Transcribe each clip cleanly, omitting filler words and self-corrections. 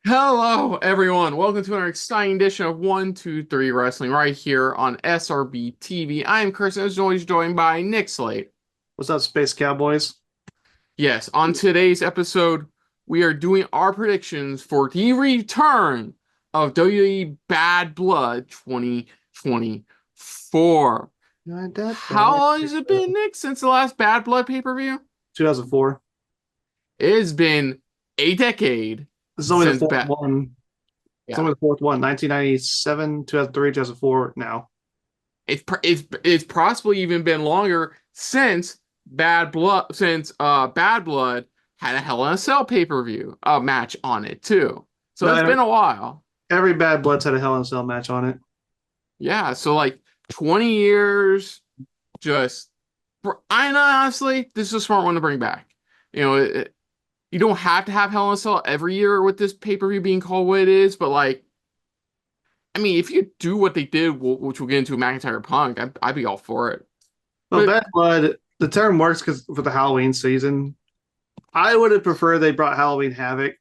Hello, everyone. Welcome to another exciting edition of 123 Wrestling right here on SRB TV. I am Chris, and as always, joined by Nick Slade. What's up, Space Cowboys? Yes, on today's episode, we are doing our predictions for the return of WWE Bad Blood 2024. Not that How bad. long has it been, Nick, since the last Bad Blood pay-per-view? 2004. It has been a decade This is only the since fourth Bad. one. It's Yeah. only the fourth one. 1997, 2003, 2004. Now. It's possibly even been longer since Bad Blood had a Hell in a Cell pay-per-view match on it too. So No, it's been a while. every Bad Blood's had a Hell in a Cell match on it. Yeah, so like 20 years just I know honestly, this is a smart one to bring back. You know, you don't have to have Hell in a Cell every year with this pay-per-view being called what it is, but like I mean, if you do what they did, which we'll get into McIntyre Punk, I'd be all for it. Well, But Bad Blood, the term works because for the Halloween season. I would have preferred they brought Halloween Havoc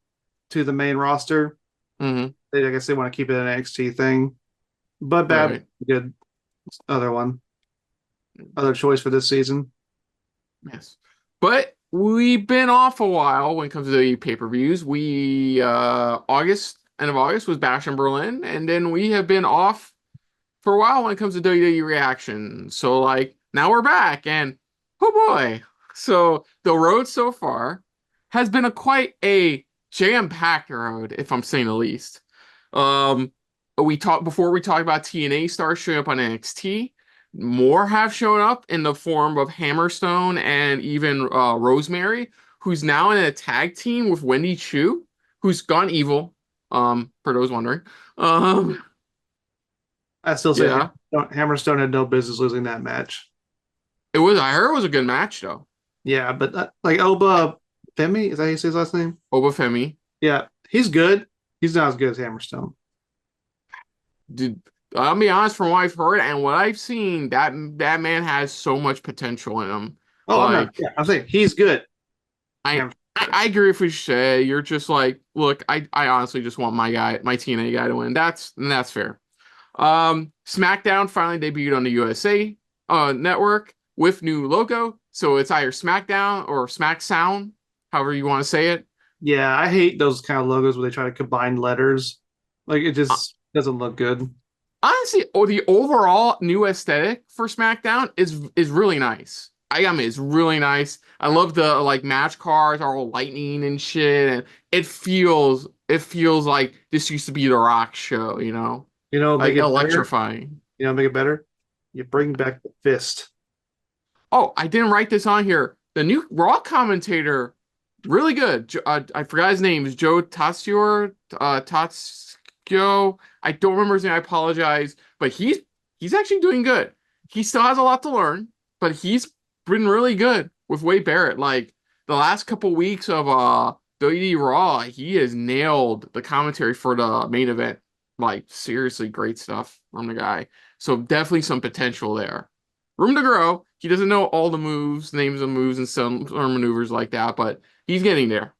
to the main roster. mhm, I guess they want to keep it an NXT thing. But Bad, right. good other one, other choice for this season. Yes. But we've been off a while when it comes to the pay-per-views. We end of August was Bash in Berlin, and then we have been off for a while when it comes to WWE reaction. So like now we're back and oh boy. So the road so far has been a quite a jam-packed road, if I'm saying the least. Um we talked about TNA stars showing up on NXT. More have shown up in the form of Hammerstone and even Rosemary, who's now in a tag team with Wendy Chu, who's gone evil. For those wondering. Um, I still say yeah, Hammerstone had no business losing that match. it was. I heard it was a good match though. Yeah, but like Oba Femi, is that how you say his last name? Obafemi, Yeah, he's good. He's not as good as Hammerstone. did I'll be honest from what I've heard and what I've seen, that man has so much potential in him. Oh, I'm not. Like Yeah, I'm saying he's good. I Hammerstone. I agree if we say you're just like, look, I honestly just want my guy, my TNA guy to win. That's fair. SmackDown finally debuted on the USA network with new logo. So it's either SmackDown or SmackSound, however you want to say it. Yeah, I hate those kind of logos where they try to combine letters. Like it Uh, just doesn't look good. Honestly, the overall new aesthetic for SmackDown is really nice. I mean, it's really nice. I love the like match cards are all lightning and shit, and it feels like this used to be the Rock show, Make like it better. electrifying. Make it better. You bring back the fist. Oh, I didn't write this on here. The new Raw commentator, really good. I forgot his name. Is Joe Tatsior? Tatsuo. I don't remember his name. I apologize, but he's actually doing good. He still has a lot to learn, but he's been really good with Wade Barrett. Like the last couple weeks of WWE Raw, he has nailed the commentary for the main event. Like seriously, great stuff from the guy. So definitely some potential there. Room to grow. He doesn't know all the moves, names of moves, and some or maneuvers like that, but he's getting there.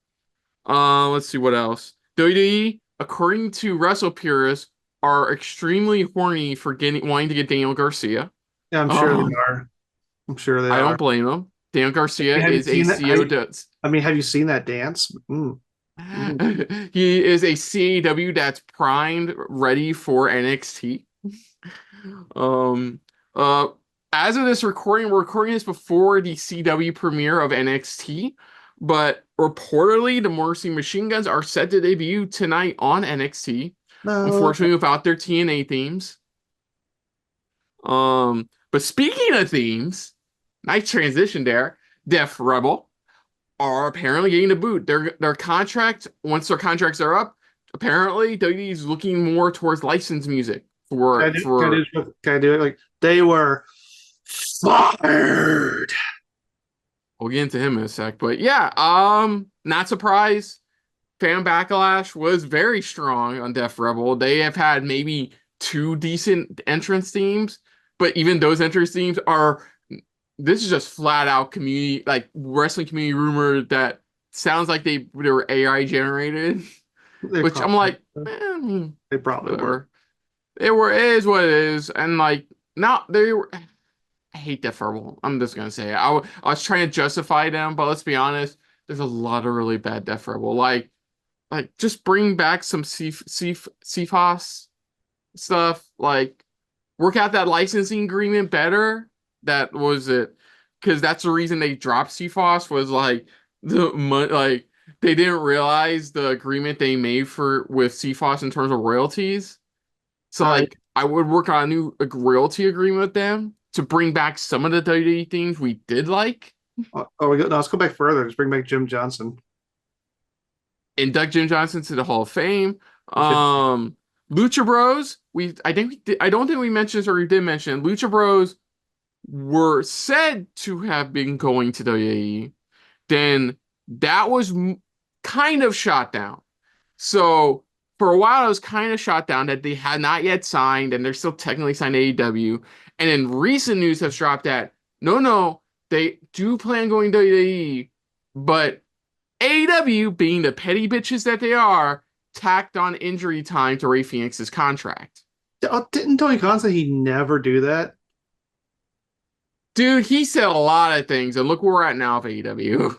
Let's see what else. WWE, according to Wrestle purists, are extremely horny for wanting to get Daniel Garcia. Yeah, I'm sure they Um, are. I'm sure they I don't are. blame him. Daniel Garcia Have you is a seen that? CO. That's I mean, have you seen that dance? Mm. he is a CAW that's primed, ready for NXT. Um, uh, as of this recording, we're recording this before the CW premiere of NXT, but reportedly the Morrissey Machine Guns are set to debut tonight on NXT. No, Unfortunately, without their TNA themes. But speaking of themes, nice transition there. Def Rebel are apparently getting the boot. Their contract, once their contracts are up, apparently WWE is looking more towards licensed music can I for do? Can I for do? Can I do it? Like they were fired. we'll get into him in a sec. But yeah, not surprised. Fan backlash was very strong on Def Rebel. They have had maybe two decent entrance themes, but even those entrance themes are this is just flat out community like wrestling community rumor that sounds like they were AI generated. They which I'm probably like, I mean, they probably were. whatever. It is what it is, and like now they were. I hate Death Verbal. I'm just gonna say it. I was trying to justify them, but let's be honest. There's a lot of really bad Death Verbal. Like just bring back some CFOS stuff. Like work out that licensing agreement better. That was it, because that's the reason they dropped CFOS was like like they didn't realize the agreement they made for with CFOS in terms of royalties. So Uh, like I would work on a new royalty agreement with them to bring back some of the WWE things we did like, we go. No, let's go back further. Just bring back Jim Johnson. induct Jim Johnson to the Hall of Fame. We should. Lucha Bros. I don't think we mentioned this, or we did mention Lucha Bros were said to have been going to WWE. Then that was kind of shot down. So for a while, it was kind of shot down that they had not yet signed, and they're still technically signed to AEW. And then recent news has dropped that no, they do plan going to WWE, but AEW, being the petty bitches that they are, tacked on injury time to Ray Phoenix's contract. Didn't Tony Khan say he never do that? Dude, he said a lot of things, and look where we're at now with AEW.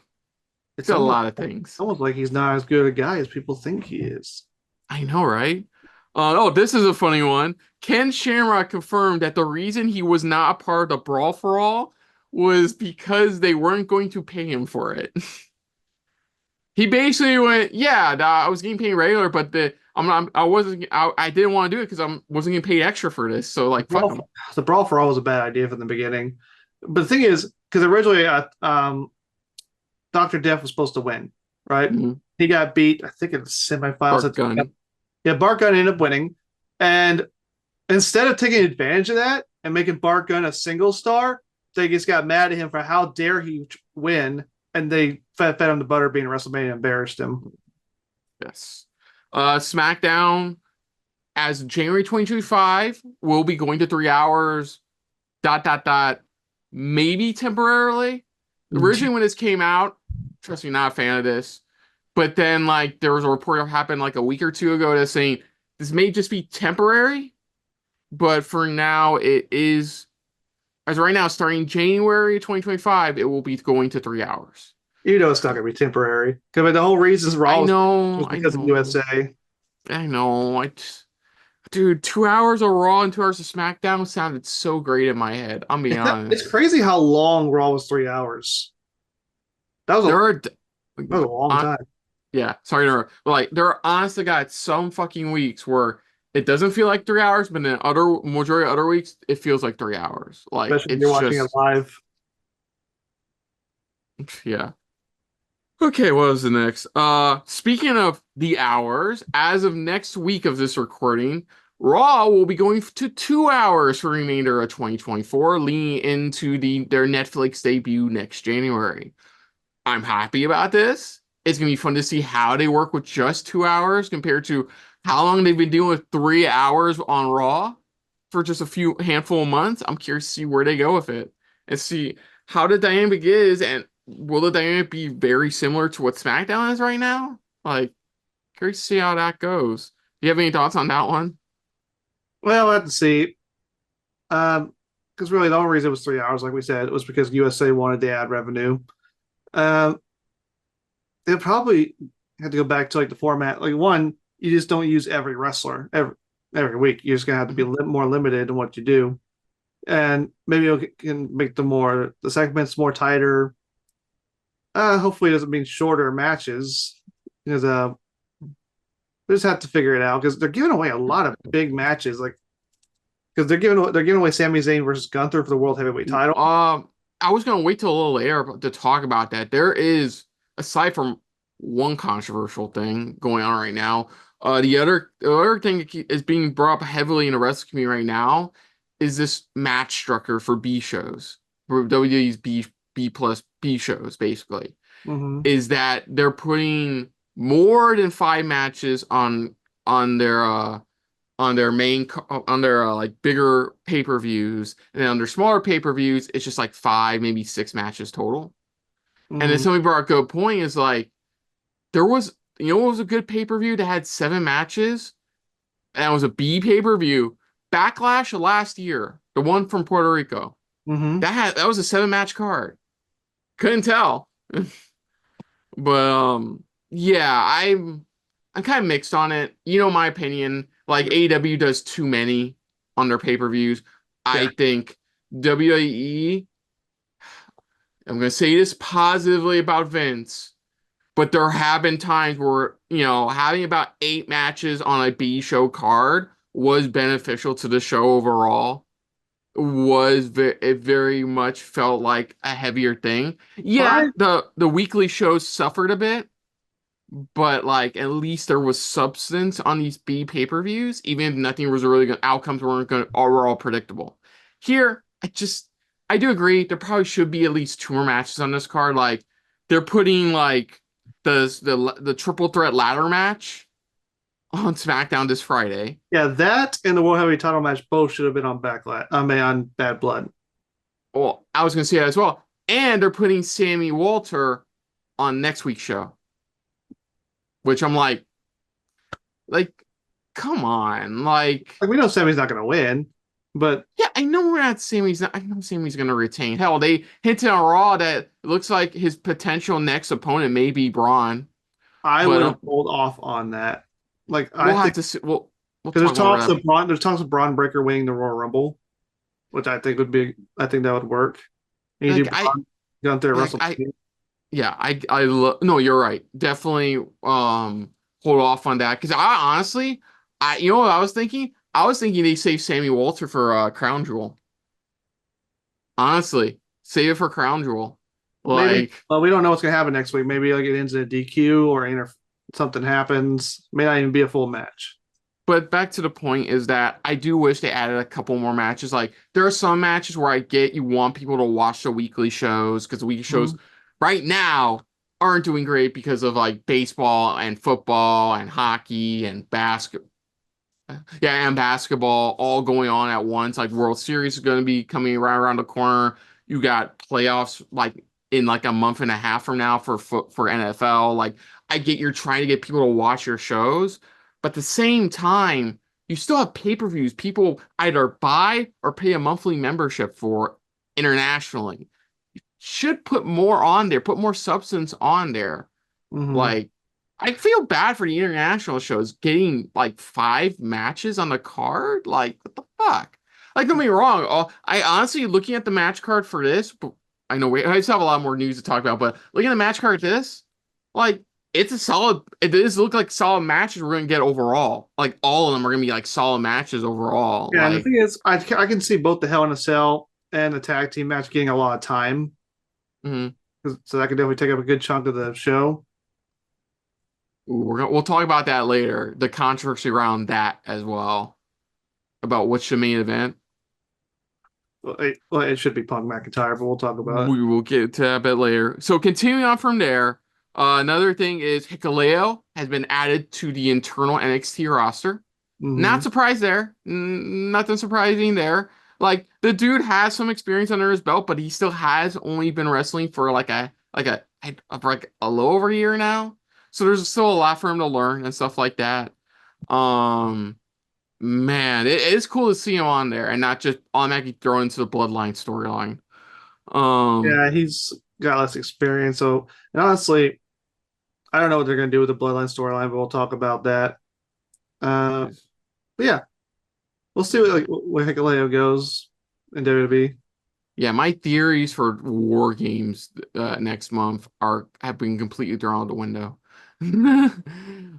It's Said a lot of things. almost like he's not as good a guy as people think he is. I know, right? This is a funny one. Ken Shamrock confirmed that the reason he was not a part of the Brawl for All was because they weren't going to pay him for it. He basically went, "Yeah, I was getting paid regular, but I didn't want to do it because I wasn't getting paid extra for this. So like, fuck him." The Brawl for All was a bad idea from the beginning. But the thing is, because originally Dr. Death was supposed to win, right? Mhm. He got beat, I think, in the semifinals. Bart Gunn. Yeah, Bart Gunn ended up winning. And instead of taking advantage of that and making Bart Gunn a single star, they just got mad at him for how dare he win. And they fed him the butter being WrestleMania and embarrassed him. Yes. SmackDown as January 2025 will be going to 3 hours. ... Maybe temporarily. Originally, when this came out, trust me, not a fan of this. But then, like, there was a report that happened like a week or two ago that's saying this may just be temporary. But for now, it is, as right now, starting January 2025, it will be going to 3 hours. You know it's not going to be temporary. Because the whole reason Raw was I because of know. USA. I know. Dude, 2 hours of Raw and 2 hours of SmackDown sounded so great in my head. I'm being honest. It's crazy how long Raw was 3 hours. That was that was a long time. Yeah, sorry to interrupt. But like, there are honest to God some fucking weeks where it doesn't feel like 3 hours, but then majority of other weeks it feels like 3 hours. Like Especially when it's you're watching it just live. yeah. Okay, what was the next? Speaking of the hours, as of next week of this recording, Raw will be going to 2 hours for the remainder of 2024, leading into their Netflix debut next January. I'm happy about this. It's gonna be fun to see how they work with just 2 hours compared to how long they've been dealing with 3 hours on Raw for just a handful of months. I'm curious to see where they go with it and see how the dynamic is, and will the dynamic be very similar to what SmackDown is right now? Like, curious to see how that goes. Do you have any thoughts on that one? Well, we'll have to see. Because really the only reason it was 3 hours, like we said, was because USA wanted to add revenue. Um, they probably had to go back to like the format. Like one, you just don't use every wrestler every week. You're just gonna have to be more limited in what you do, and maybe it can make the segments more tighter. Hopefully, it doesn't mean shorter matches because we just have to figure it out because they're giving away a lot of big matches, like because they're giving away Sami Zayn versus Gunther for the World Heavyweight title. I was gonna wait till a little later to talk about that. There is, aside from one controversial thing going on right now, the other thing that is being brought up heavily in the wrestling community right now is this match structure for B shows, for WWE's B plus B shows, basically. Mm-hmm. Is that they're putting more than 5 matches on their like bigger pay-per-views, and then on their smaller pay-per-views it's just like 5, maybe 6 matches total. Mm-hmm. And then somebody brought a good point, is like there was what was a good pay-per-view that had 7 matches? And it was a B pay-per-view. Backlash of last year, the one from Puerto Rico. Mm-hmm. That was a 7 match card. Couldn't tell. But yeah, I'm kind of mixed on it. My opinion. Like AEW does too many on their pay-per-views. Yeah. I think WWE, I'm gonna say this positively about Vince, but there have been times where, having about 8 matches on a B show card was beneficial to the show overall. It very much felt like a heavier thing. I Yeah, the weekly shows suffered a bit, but like at least there was substance on these B pay-per-views, even if nothing was really good, outcomes weren't going were all predictable. Here, I do agree there probably should be at least 2 more matches on this card. Like they're putting like the triple threat ladder match on SmackDown this Friday. Yeah, that and the World Heavyweight Title match both should have been on Backlash. I mean, on Bad Blood. Well, I was gonna say that as well. And they're putting Sammy Walter on next week's show, which I'm like, come on, like, Like we know Sammy's not going to win, but yeah, I know we're not Sammy's. I know Sammy's gonna retain. Hell, they hinted on Raw that it looks like his potential next opponent may be Braun, I but would have hold off on that. Like I we'll have think to see. We'll because talk more about that. There's talks of Braun Breaker winning the Royal Rumble, which I think that would work. And you Like do Braun Gunther like I, WrestleMania. yeah, no, you're right. Definitely, hold off on that because I honestly, you know what I was thinking? I was thinking they save Sammy Walter for Crown Jewel. Honestly, save it for Crown Jewel. Maybe, Like, well, we don't know what's going to happen next week. Maybe like it ends in a DQ or something happens. May not even be a full match. but back to the point is that I do wish they added a couple more matches. Like, there are some matches where I get you want people to watch the weekly shows because the weekly shows Mhm. right now aren't doing great because of like baseball and football and hockey and basketball. Yeah, and basketball all going on at once. Like World Series is going to be coming right around the corner. You got playoffs like in like a month and a half from now for NFL. Like I get you're trying to get people to watch your shows, but at the same time, you still have pay-per-views people either buy or pay a monthly membership for internationally. Should put more on there, put more substance on there. Mhm. Like, I feel bad for the international shows getting like 5 matches on the card. Like, what the fuck? Like, don't get me wrong. I honestly, looking at the match card for this, I know I just have a lot more news to talk about, but looking at the match card this, like, it's a solid, it does look like solid matches we're going to get overall. Like, all of them are going to be like solid matches overall. Yeah, and the Like, thing is, I can see both the Hell in a Cell and the tag team match getting a lot of time, mhm. so that could definitely take up a good chunk of the show. We'll talk about that later. The controversy around that as well, about what's the main event. Well, it should be Punk McIntyre, but we'll talk about it. We will get to that a bit later. So continuing on from there, another thing is Hikuleo has been added to the internal NXT roster. Not Hmm. surprised there. Nothing surprising there. Like the dude has some experience under his belt, but he still has only been wrestling for like a little over a year now. So there's still a lot for him to learn and stuff like that. Um, Man, it is cool to see him on there and not just automatically thrown into the Bloodline storyline. Um, Yeah, he's got less experience, so and honestly, I don't know what they're going to do with the Bloodline storyline, but we'll talk about that. Uh, but yeah, we'll see where Hikuleo goes in WWE. yeah, my theories for War Games next month have been completely thrown out the window.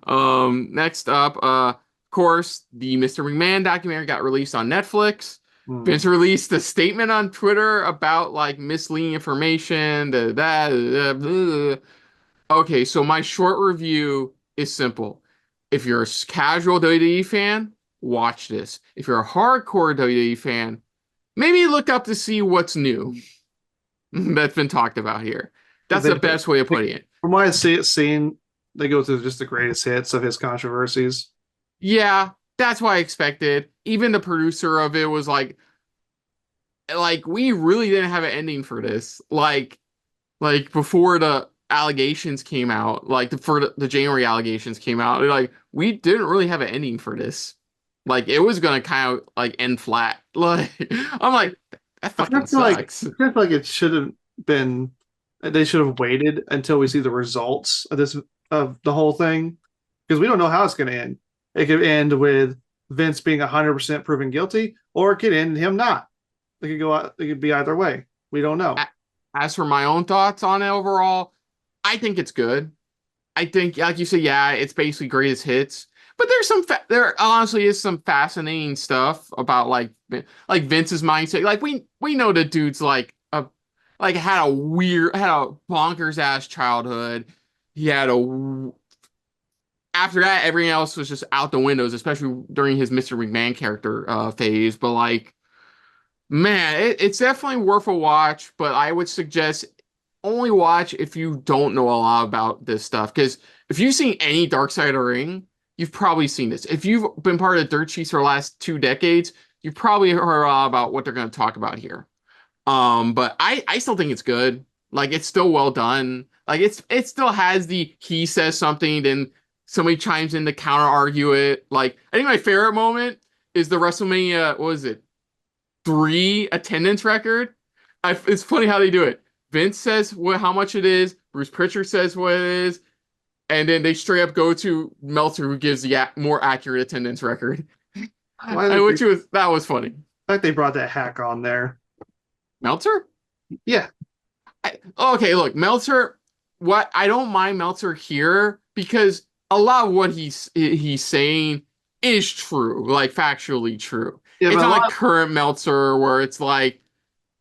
Next up, of course, the Mr. McMahon documentary got released on Netflix. Hmm. Vince released a statement on Twitter about like misleading information. Okay, so my short review is simple. If you're a casual WWE fan, watch this. If you're a hardcore WWE fan, maybe look up to see what's new that's been talked about here. That's They, the best way of putting it. from what I see it seen, they go through just the greatest hits of his controversies. Yeah, that's what I expected. Even the producer of it was like we really didn't have an ending for this. Like before the allegations came out, like the January allegations came out, like we didn't really have an ending for this. Like it was gonna kind of like end flat. Like I'm like, that I fucking I sucks. feel like it should have been. They should have waited until we see the results of this of the whole thing, because we don't know how it's going to end. It could end with Vince being 100% proven guilty, or it could end him not. It could go out. It could be either way. We don't know. As for my own thoughts on it overall, I think it's good. I think, like you said, yeah, it's basically greatest hits. But there's there honestly is some fascinating stuff about like Vince's mindset. Like we know the dude's had a bonkers ass childhood. He had a After that, everything else was just out the windows, especially during his Mr. McMahon character phase. But like, man, it's definitely worth a watch. But I would suggest only watch if you don't know a lot about this stuff. Because if you've seen any Dark Side of the Ring, you've probably seen this. If you've been part of the Dirt Sheets for the last 2 decades, you've probably heard a lot about what they're going to talk about here. But I still think it's good. Like it's still well done. Like it still has the he says something, then somebody chimes in to counter argue it. Like I think my favorite moment is the WrestleMania, what was it, 3 attendance record. It's funny how they do it. Vince says how much it is. Bruce Pritchard says what it is, and then they straight up go to Meltzer, who gives the more accurate attendance record. That was funny. Like they brought that hack on there. Meltzer? Yeah. Okay, look, Meltzer. What I don't mind Meltzer here because a lot of what he's saying is true, like factually true. Yeah, it's not like current Meltzer where it's like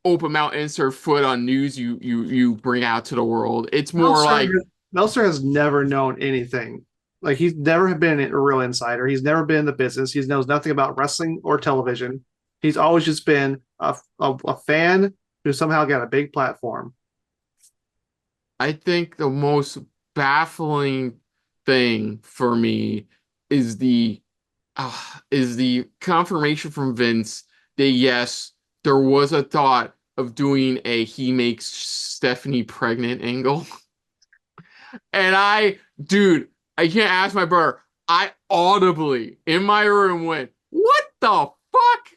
open mouth insert foot on news you bring out to the world. It's more like Meltzer has never known anything. Like he's never been a real insider. He's never been in the business. He knows nothing about wrestling or television. He's always just been a fan who somehow got a big platform. I think the most baffling thing for me is the confirmation from Vince that yes, there was a thought of doing a he makes Stephanie pregnant angle. And I can't ask my brother. I audibly in my room went, what the fuck?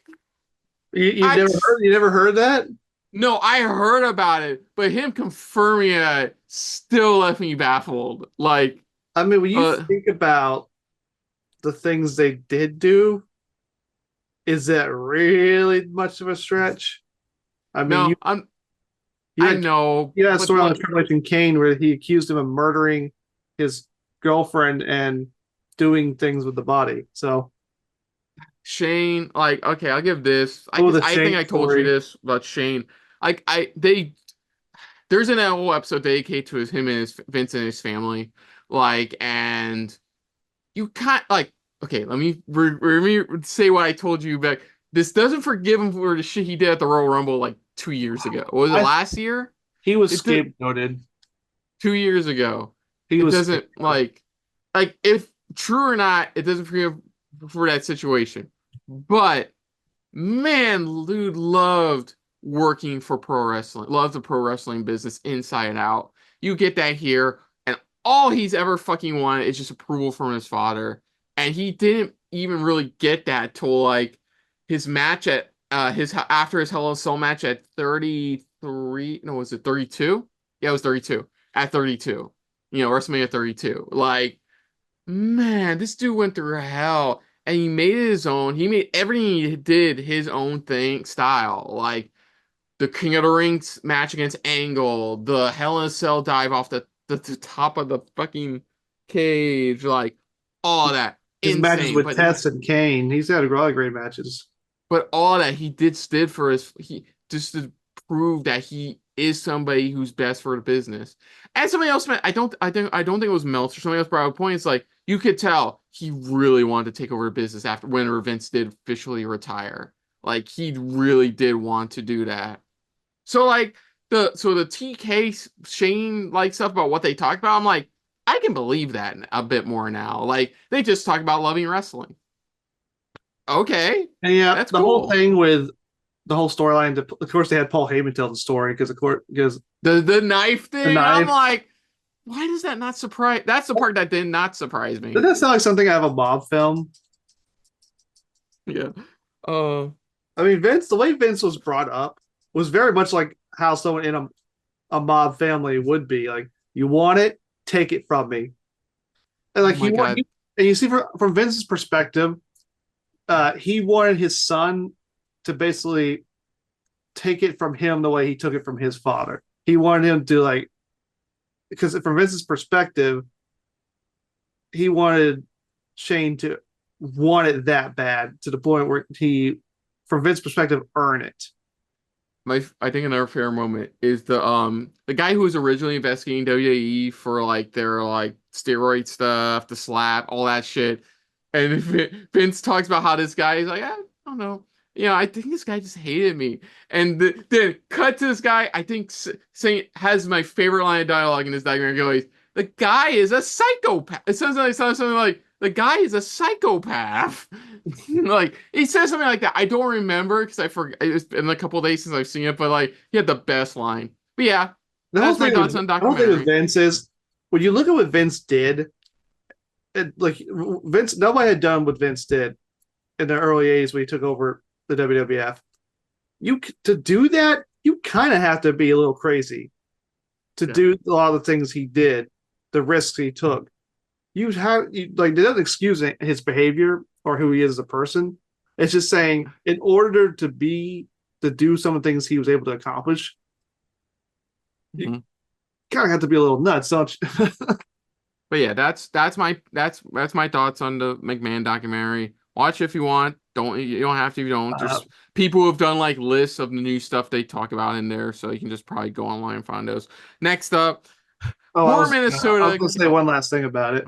You never heard that? No, I heard about it, but him confirming it still left me baffled. Like, I mean, when you think about the things they did do, is that really much of a stretch? I mean, no, I know. You had a story on Triple H and Kane where he accused him of murdering his girlfriend and doing things with the body. So Shane, like, okay, I'll give this. I think I told you this about Shane. There's an whole episode dedicated to him and his Vince and his family. Like, and you can't like, okay, let me say what I told you back. This doesn't forgive him for the shit he did at the Royal Rumble like 2 years ago. Was it last year? He was scapegoated. 2 years ago. It doesn't like if true or not, it doesn't forgive for that situation. But man, dude loved working for pro wrestling, loved the pro wrestling business inside and out. You get that here, and all he's ever fucking wanted is just approval from his father. And he didn't even really get that till like his match at after his Hell in a Cell match at 33. No, was it 32? Yeah, it was 32. At 32. WrestleMania 32. Like, man, this dude went through hell. And he made it his own. He made everything he did his own style. Like the King of the Rings match against Angle, the Hell in a Cell dive off the top of the fucking cage, like all that. His matches with Tess and Kane. He's had a lot of great matches. But all that he did for just to prove that he is somebody who's best for the business. And somebody else, I don't think it was Meltzer. Somebody else brought up a point. It's like you could tell he really wanted to take over the business after when Vince did officially retire. Like he really did want to do that. So like the TK Shane like stuff about what they talked about, I'm like, I can believe that a bit more now. Like they just talk about loving wrestling. Okay. And yeah, that's the cool. Whole thing with the whole storyline. Of course, they had Paul Heyman tell the story because the knife thing. I'm like, Why does that not surprise? That's the part that did not surprise me. Doesn't that sound like something out of a mob film? Yeah. Uh, I mean, Vince, the way Vince was brought up was very much like how someone in a mob family would be. Like, you want it, take it from me. And oh like my God. and you see from Vince's perspective, he wanted his son to basically take it from him the way he took it from his father. He wanted him to like, because from Vince's perspective, he wanted Shane to want it that bad to the point where he, from Vince's perspective, earn it. I think another fair moment is the guy who was originally investigating WWE for like their like steroid stuff, the slap, all that shit. And Vince talks about how this guy is like, I don't know. I think this guy just hated me. And then cut to this guy, I think saying has my favorite line of dialogue in this documentary. Goes, the guy is a psychopath. It sounds something like the guy is a psychopath. Like he says something like that. I don't remember because I forgot. It's been a couple of days since I've seen it, but like he had the best line. But yeah, that's my thoughts on The whole thing with documentary. Vince is when you look at what Vince did, like Vince, nobody had done what Vince did in the early '80s when he took over the WWF. You to do that, you kind of have to be a little crazy to do a lot of the things he did, the risks he took. Like, it doesn't excuse his behavior or who he is as a person. It's just saying in order to do some of the things he was able to accomplish, you kind of have to be a little nuts, don't you? But yeah, that's my thoughts on the McMahon documentary. Watch if you want. You don't have to. You don't. Just people who have done like lists of the new stuff they talk about in there, so you can just probably go online and find those. Next up, poor Minnesota. I was going to say one last thing about it.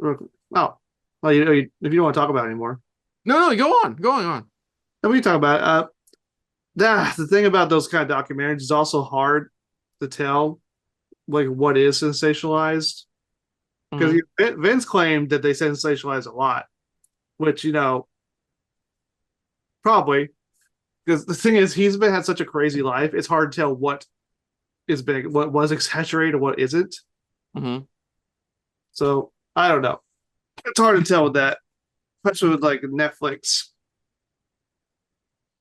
Oh, well, if you don't want to talk about it anymore, no, go on, going on. And we talk about the thing about those kind of documentaries is also hard to tell, like what is sensationalized. Because Vince claimed that they sensationalize a lot, which probably because the thing is he's had such a crazy life. It's hard to tell what was exaggerated, what isn't. So I don't know. It's hard to tell with that, especially with like Netflix.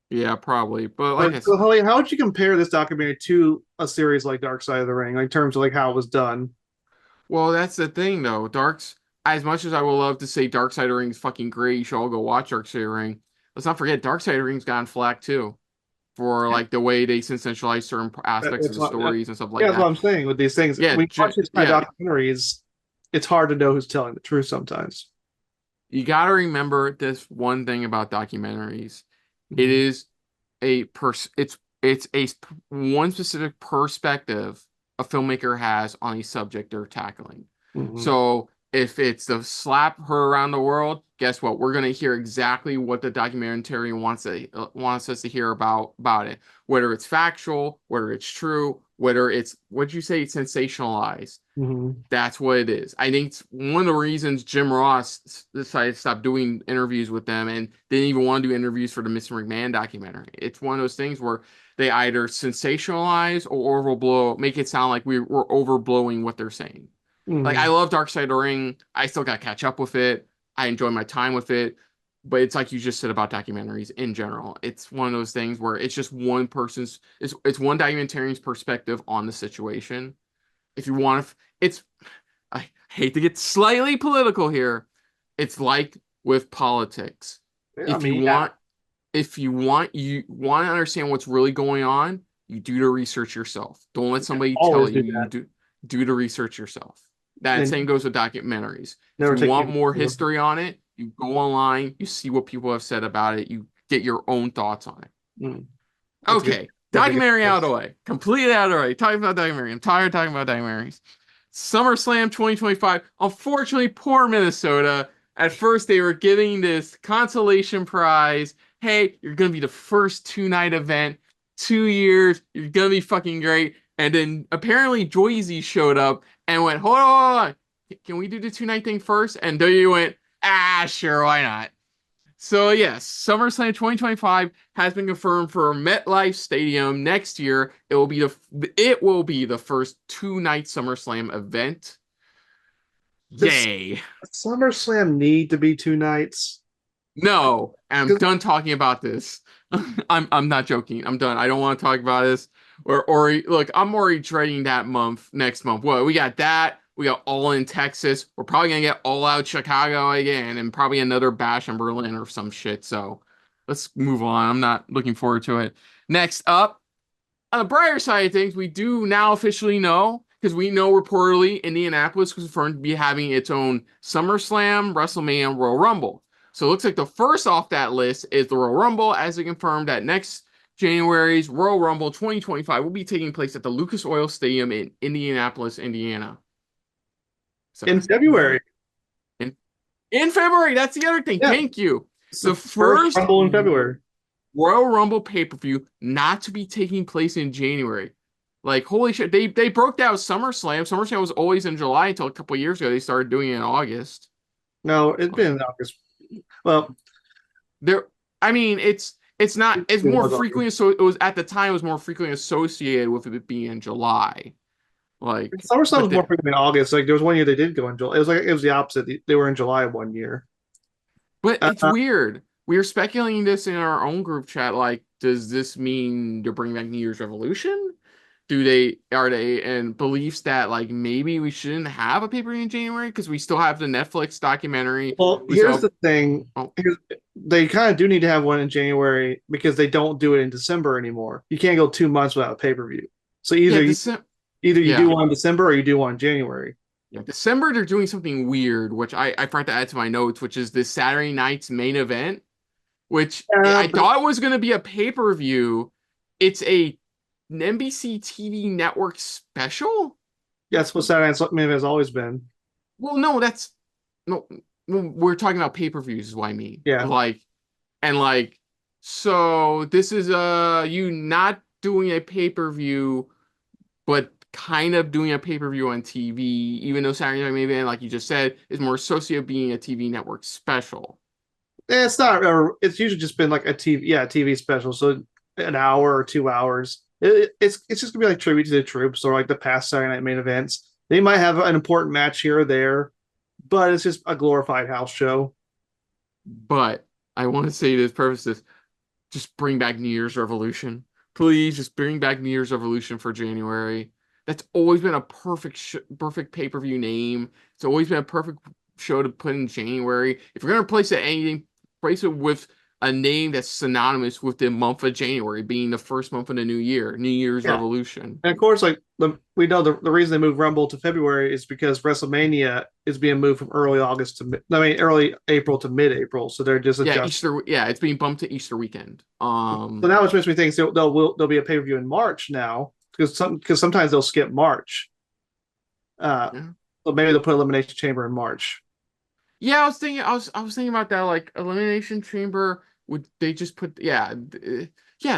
Yeah, probably. But like I said, how would you compare this documentary to a series like Dark Side of the Ring, like in terms of like how it was done? well, that's the thing though. As much as I would love to say Dark Side of the Ring is fucking great, you should all go watch Dark Side of the Ring. Let's not forget Dark Side of the Ring's gotten flack too for like the way they sensationalize certain aspects of the stories and stuff like that. That's what I'm saying with these things. Yeah, when you watch these kind of documentaries, it's hard to know who's telling the truth sometimes. You got to remember this one thing about documentaries. It is it's a one specific perspective a filmmaker has on a subject they're tackling. So if it's the slap heard around the world, guess what? We're gonna hear exactly what the documentarian wants us to hear about it. Whether it's factual, whether it's true, whether it's what'd you say, sensationalized. That's what it is. I think it's one of the reasons Jim Ross decided to stop doing interviews with them and didn't even want to do interviews for the Mr. McMahon documentary. It's one of those things where they either sensationalize or overblow, make it sound like we're overblowing what they're saying. Like, I love Dark Side of the Ring. I still got to catch up with it. I enjoy my time with it. But it's like you just said about documentaries in general. It's one of those things where it's just one person's, it's one documentarian's perspective on the situation. If you want to, I hate to get slightly political here. It's like with politics. If you want to understand what's really going on, you do the research yourself. Don't let somebody tell you do the research yourself. That same goes with documentaries. If you want more history on it, you go online, you see what people have said about it, you get your own thoughts on it. Okay, documentary out of the way. Completely out of the way. Talking about documentary. I'm tired of talking about documentaries. SummerSlam 2025. Unfortunately, poor Minnesota. At first, they were giving this consolation prize. Hey, you're going to be the first two-night event. 2 years. You're going to be fucking great. And then apparently Joyzy showed up and went, hold on. Can we do the two-night thing first? And WWE went, sure, why not? So yes, SummerSlam 2025 has been confirmed for MetLife Stadium next year. It will be the first two-night SummerSlam event. Does Yay. SummerSlam need to be 2 nights? No, I'm 'Cause- done talking about this. I'm not joking. I'm done. I don't want to talk about this. Or look, I'm already dreading that month next month. Well, we got that. We got All in Texas. We're probably gonna get All Out Chicago again, and probably another Bash in Berlin or some shit. So let's move on. I'm not looking forward to it. Next up, on the brighter side of things, we do now officially know, because we know reportedly Indianapolis was confirmed to be having its own SummerSlam, WrestleMania, and Royal Rumble. So it looks like the first off that list is the Royal Rumble, as it confirmed that next January's Royal Rumble 2025 will be taking place at the Lucas Oil Stadium in Indianapolis, Indiana. So in February. in, in February, that's the other thing. Yeah, Thank you. it's the The first first Rumble in February. Royal Rumble pay-per-view not to be taking place in January. Like, holy shit, they broke down SummerSlam. SummerSlam was always in July until a couple years ago. They started doing it in August. No, it's Like, been in August. Well, there, I mean, it's not, it's it more was frequently, August. so it was at the time it was more frequently associated with it being in July. Like, SummerSlam but was more frequent in August. Like there was one year they did go in July. It was the opposite. They were in July one year. it's weird. We were speculating this in our own group chat. Like, does this mean they're bringing back New Year's Revolution? Are they in beliefs that like maybe we shouldn't have a pay-per-view in January because we still have the Netflix documentary? Well, We here's saw, the thing. oh They kind of do need to have one in January because they don't do it in December anymore. You can't go 2 months without a pay per view. So yeah, either you do yeah, one in December or you do one in January. yeah. December they're doing something weird, which I forgot to add to my notes, which is this Saturday night's main event, which I But thought was going to be a pay-per-view. It's an NBC TV network special. that's what Saturday Night Main has always been. Well, no, that's no. We're talking about pay-per-views, is what I mean. Yeah. Like, so this is you not doing a pay-per-view, but kind of doing a pay-per-view on TV, even though Saturday Night Main Event, like you just said, is more associated with being a TV network special. It's not. It's usually just been like a TV special. So an hour or 2 hours. It's just gonna be like tribute to the troops or like the past Saturday Night Main events. They might have an important match here or there, but it's just a glorified house show. But I want to say this purposes, just bring back New Year's Revolution. Please just bring back New Year's Revolution for January. That's always been a perfect pay-per-view name. It's always been a perfect show to put in January. If you're gonna replace it anything, replace it with a name that's synonymous with the month of January being the first month of the new year, New Year's Yeah. Revolution. And of course, like we know the reason they moved Rumble to February is because WrestleMania is being moved from early April to mid-April. So they're just Yeah, adjusting. Easter. Yeah, it's being bumped to Easter weekend. So now it makes me think there'll be a pay-per-view in March now because sometimes they'll skip March. Yeah. So maybe they'll put Elimination Chamber in March. Yeah, I was thinking about that. Like Elimination Chamber, would they just put? Yeah.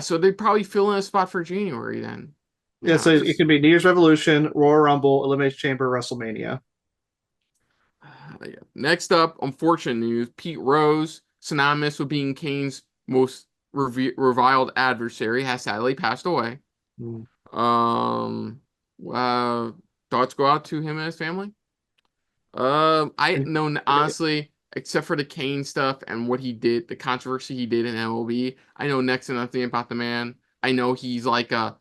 So they probably fill in a spot for January then. Yeah, Yeah, so it just can be New Year's Revolution, Royal Rumble, Elimination Chamber, WrestleMania. yeah. Next up, unfortunate news: Pete Rose, synonymous with being Kane's most reviled adversary, has sadly passed away. Mm. Um, uh, thoughts go out to him and his family. I know honestly, except for the Kane stuff and what he did, the controversy he did in MLB, I know next to nothing about the man. I know he's like a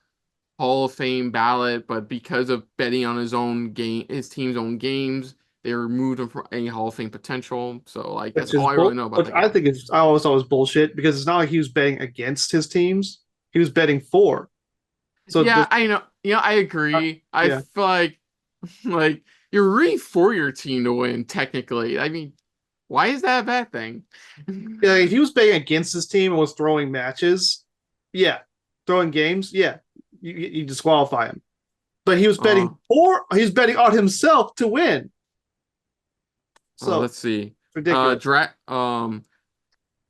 Hall of Fame ballot, but because of betting on his team's own games, they removed him from any Hall of Fame potential. So like that's all I really know about Which the I guy. think I always thought was bullshit because it's not like he was betting against his teams; he was betting for. So Yeah, I know. Yeah, I agree. I yeah, feel like you're rooting for your team to win, technically. I mean, why is that a bad thing? yeah. If he was betting against his team and was throwing matches, yeah, throwing games, yeah, you disqualify him. But he was Uh, betting for. He was betting on himself to win. So let's see. ridiculous.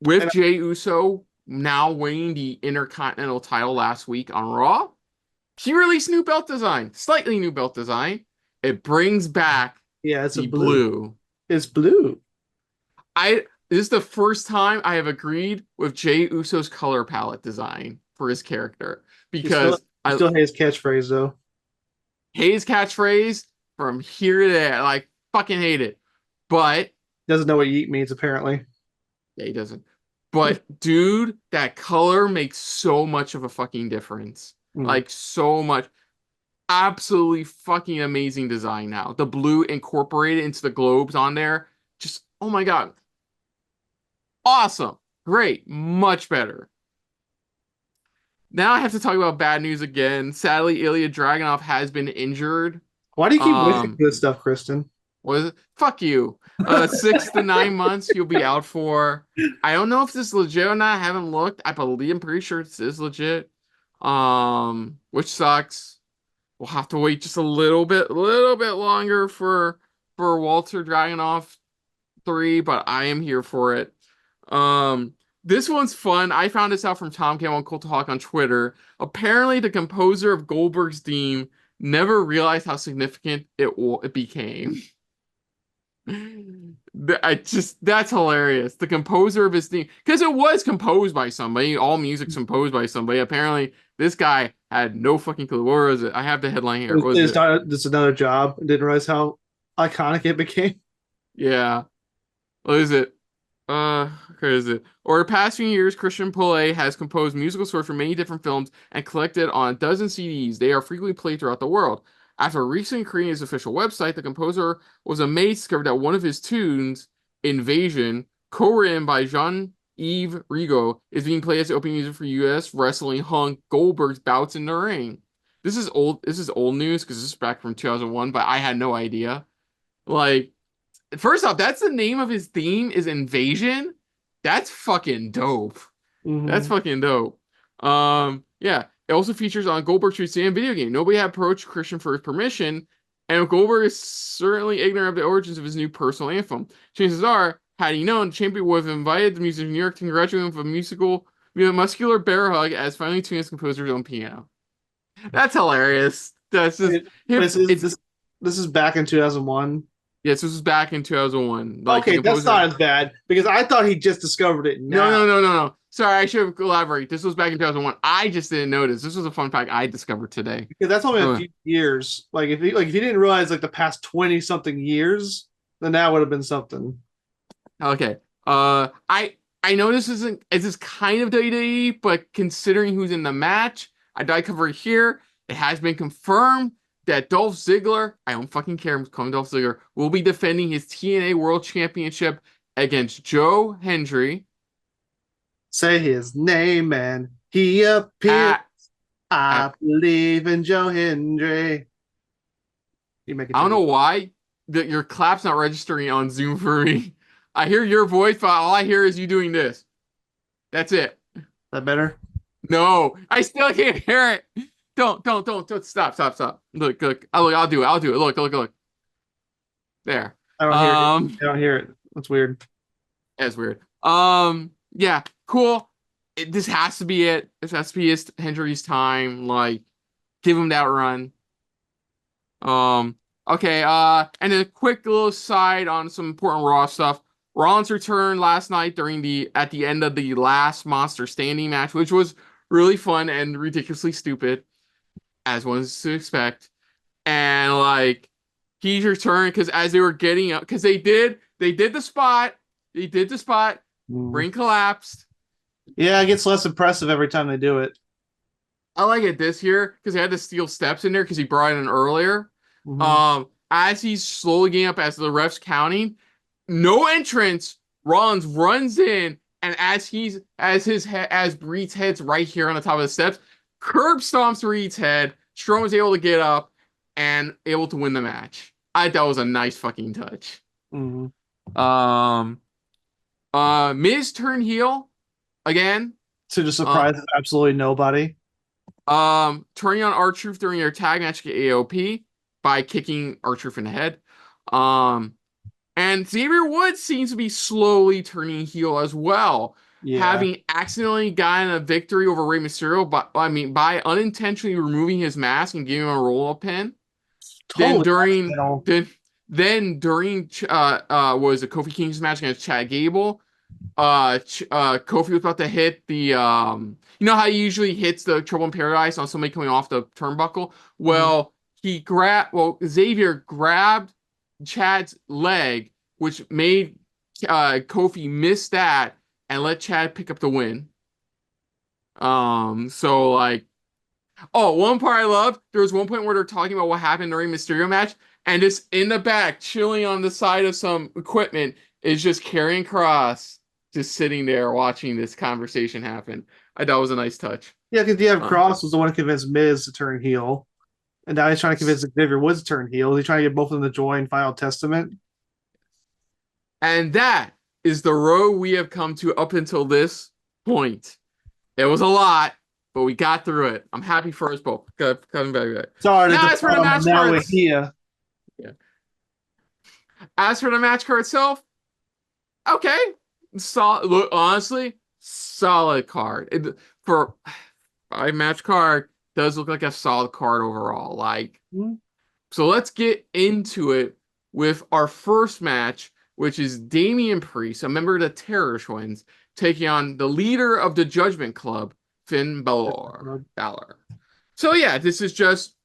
With And Jey Uso now winning the Intercontinental title last week on Raw, he released new belt design, slightly new belt design. It brings back yeah, it's a the blue. blue. It's blue. I this is the first time I have agreed with Jey Uso's color palette design for his character You still because you I still hate his catchphrase though. hate his catchphrase from here to there. Like fucking hate it. But Doesn't know what yeet means apparently. yeah, he doesn't. But dude, that color makes so much of a fucking difference. Mm. Like so much. Absolutely fucking amazing design now. The blue incorporated into the globes on there. Just oh my god. Awesome. Great. Much better. Now I have to talk about bad news again. Sadly, Ilya Dragunov has been injured. Why do you keep wishing Um, good stuff, Kristen? was it? Fuck you. 6 to 9 months he'll be out for. I don't know if this is legit or not. I haven't looked. I'm pretty sure this is legit. Which sucks. We'll have to wait just a little bit longer for Walter Dragunov 3, but I am here for it. This one's fun. I found this out from Tom Campbell and Cultaholic on Twitter. Apparently, the composer of Goldberg's theme never realized how significant it became. That's hilarious. The composer of his theme, because it was composed by somebody. All music's composed by somebody. Apparently, this guy had no fucking clue. Where was it? I have the headline here. What was It's it? not just another job. Didn't realize how iconic it became. Yeah. What is it? Where is it? Over the past few years, Christian Pole has composed musical scores for many different films and collected on a dozen CDs. They are frequently played throughout the world. After recently creating his official website, the composer was amazed to discover that one of his tunes, Invasion, co-written by Jean-Yves Rigaud, is being played as the opening music for U.S. wrestling hunk Goldberg's bouts in the ring. This is old. This is old news because this is back from 2001, but I had no idea. Like, first off, that's the name of his theme is Invasion. That's fucking dope. That's Mm-hmm. fucking dope. Yeah. It also features on Goldberg's Street video game. Nobody had approached Christian for his permission, and Goldberg is certainly ignorant of the origins of his new personal anthem. Chances are, had he known, Champion would have invited the musician of New York to congratulate him with a muscular bear hug as finally tuned his composer's own piano. That's hilarious. That's just This is it's this is back in 2001. yes, this was back in 2001. Like the Okay, that's composer. not as bad because I thought he just discovered it No, now. no, no, no, no. Sorry, I should have elaborated. This was back in 2001. I just didn't notice. This was a fun fact I discovered today. Because that's only a Uh, few years. Like if he didn't realize like the past 20 something years, then that would have been something. Okay. I know this is kind of WWE, but considering who's in the match, I cover it here. It has been confirmed that Dolph Ziggler, I don't fucking care, I'm calling Dolph Ziggler, will be defending his TNA World Championship against Joe Hendry Say his name and he appears. at, I at believe in Joe Hendry. You make it. I don't know why that your clap's not registering on Zoom for me. I hear your voice, but all I hear is you doing this. That's it. That better? No, I still can't hear it. Don't stop. Look. I'll do it. Look. There. I don't hear it. I don't hear it. That's weird. That's weird. Yeah, cool. This has to be it. This has to be his Hendry's time. Like, give him that run. Okay. And a quick little side on some important Raw stuff. Rollins returned last night at the end of the last Monster Standing match, which was really fun and ridiculously stupid, as one is to expect. And like he returned because as they were getting up, because they did the spot, Mm. ring collapsed. Yeah, it gets less impressive every time they do it. I like it this year because they had the steel steps in there because he brought it in earlier. Mhm. As he's slowly getting up, as the ref's counting, no entrance. Rollins runs in, and as Reed's head's right here on the top of the steps, curb stomps Reed's head. Strowman's able to get up and able to win the match. I thought that was a nice fucking touch. Mhm. Miz turned heel again. To the surprise of absolutely nobody. Turning on R-Truth during their tag match at AOP by kicking R-Truth in the head. And Xavier Woods seems to be slowly turning heel as well, Yeah. having accidentally gotten a victory over Rey Mysterio, by unintentionally removing his mask and giving him a roll-up pin. Totally Then during was a Kofi Kingston match against Chad Gable, Kofi was about to hit the you know how he usually hits the Trouble in Paradise on somebody coming off the turnbuckle? Mhm. Well, Xavier grabbed Chad's leg, which made Kofi miss that and let Chad pick up the win. So like, oh, one part I love, there was one point where they're talking about what happened during Mysterio match, and just in the back, chilling on the side of some equipment, is just Karrion Kross, just sitting there watching this conversation happen. I thought it was a nice touch. Yeah, because Uh, Cross was the one who convinced Miz to turn heel, and now he's trying to convince Xavier Woods to turn heel. He's trying to get both of them to join Final Testament. and that is the road we have come to up until this point. It was a lot, but we got through it. I'm happy for us both. Coming back to that. Sorry Now, to now we're here. yeah. As for the match card itself, okay, solid. Look, honestly, solid card. For a match card, does look like a solid card overall. Like, Mhm. so let's get into it with our first match, which is Damian Priest, a member of the Terror Twins, taking on the leader of the Judgment Club, Finn Balor. So yeah, this is just.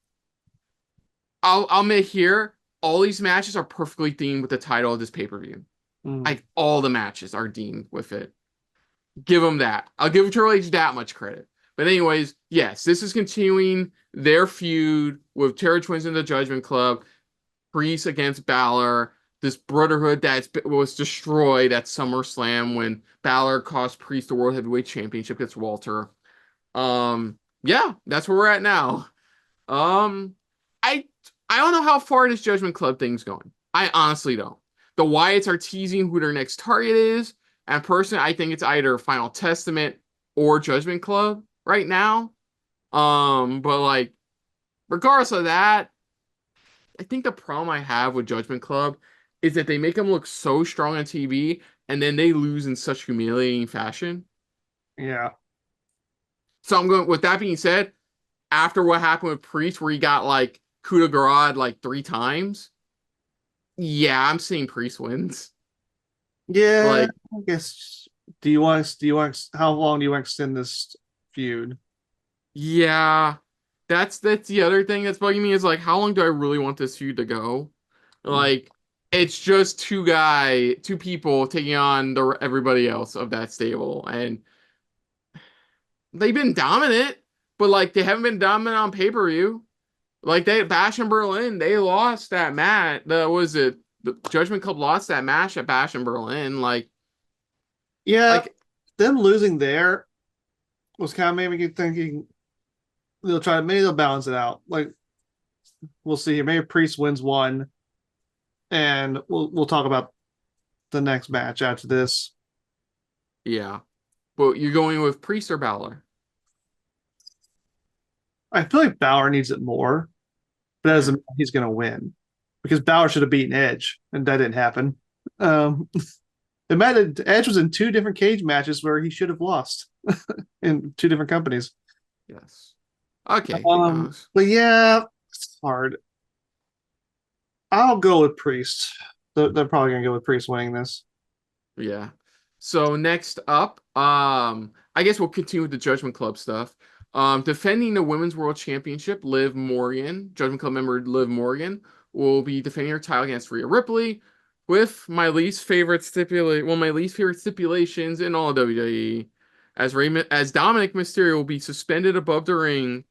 I'll make here. All these matches are perfectly themed with the title of this pay-per-view. Mm. Like all the matches are deemed with it. Give them that. I'll give Triple H that much credit. But anyways, yes, this is continuing their feud with Terror Twins and the Judgment Club, Priest against Balor, this brotherhood that was destroyed at SummerSlam when Balor cost Priest the World Heavyweight Championship against Walter. Yeah, that's where we're at now. Um, I I don't know how far this Judgment Club thing's going. I honestly don't. The Wyatts are teasing who their next target is, and personally, I think it's either Final Testament or Judgment Club right now. But like, regardless of that, I think the problem I have with Judgment Club is that they make them look so strong on TV, and then they lose in such humiliating fashion. Yeah. So I'm going. With that being said, after what happened with Priest, where he got like coup de grace like 3 times. Yeah, I'm seeing Priest wins. Yeah, Like, I guess. How long do you want to extend this feud? yeah, that's the other thing that's bugging me is like, how long do I really want this feud to go? Mm. Like, it's just two people taking on everybody else of that stable, and they've been dominant, but like they haven't been dominant on pay-per-view. Like they Bash in Berlin, they lost that match. The Judgment Club lost that match at Bash in Berlin. Yeah, Like them losing there was kind of made me thinking maybe they'll balance it out. Like we'll see here. Maybe Priest wins one, and we'll talk about the next match after this. yeah. But you're going with Priest or Balor? I feel like Balor needs it more, but that Okay. doesn't mean he's going to win because Balor should have beaten Edge, and that didn't happen. Um, Edge was in two different cage matches where he should have lost in two different companies. Yes. Okay. But yeah, it's hard. I'll go with Priest. They're probably gonna go with Priest winning this. Yeah. So next up, I guess we'll continue with the Judgment Club stuff. Defending the Women's World Championship, Liv Morgan, Judgment Club member Liv Morgan, will be defending her title against Rhea Ripley with my least favorite stipulations in all of WWE, as Dominic Mysterio will be suspended above the ring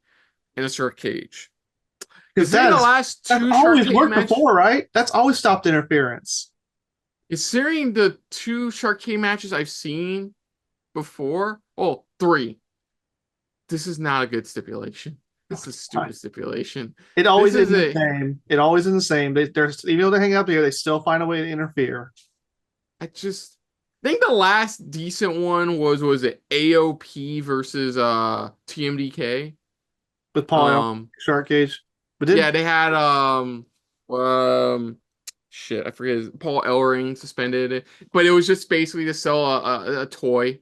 in a shark cage. Because Considering the last that's two shark always cage worked matches, before, right? That's always stopped interference. considering the two shark cage matches I've seen before, oh, three. This is not a good stipulation. This is a stupid stipulation. It This always is is the a same. It always is the same. There's even though they hang out here, they still find a way to interfere. I just think the last decent one was it AOP versus TMDK. With Paul Allen, Um Shark Cage. But then yeah, they had um shit, I forget Paul Ellering suspended, but it was just basically to sell a toy.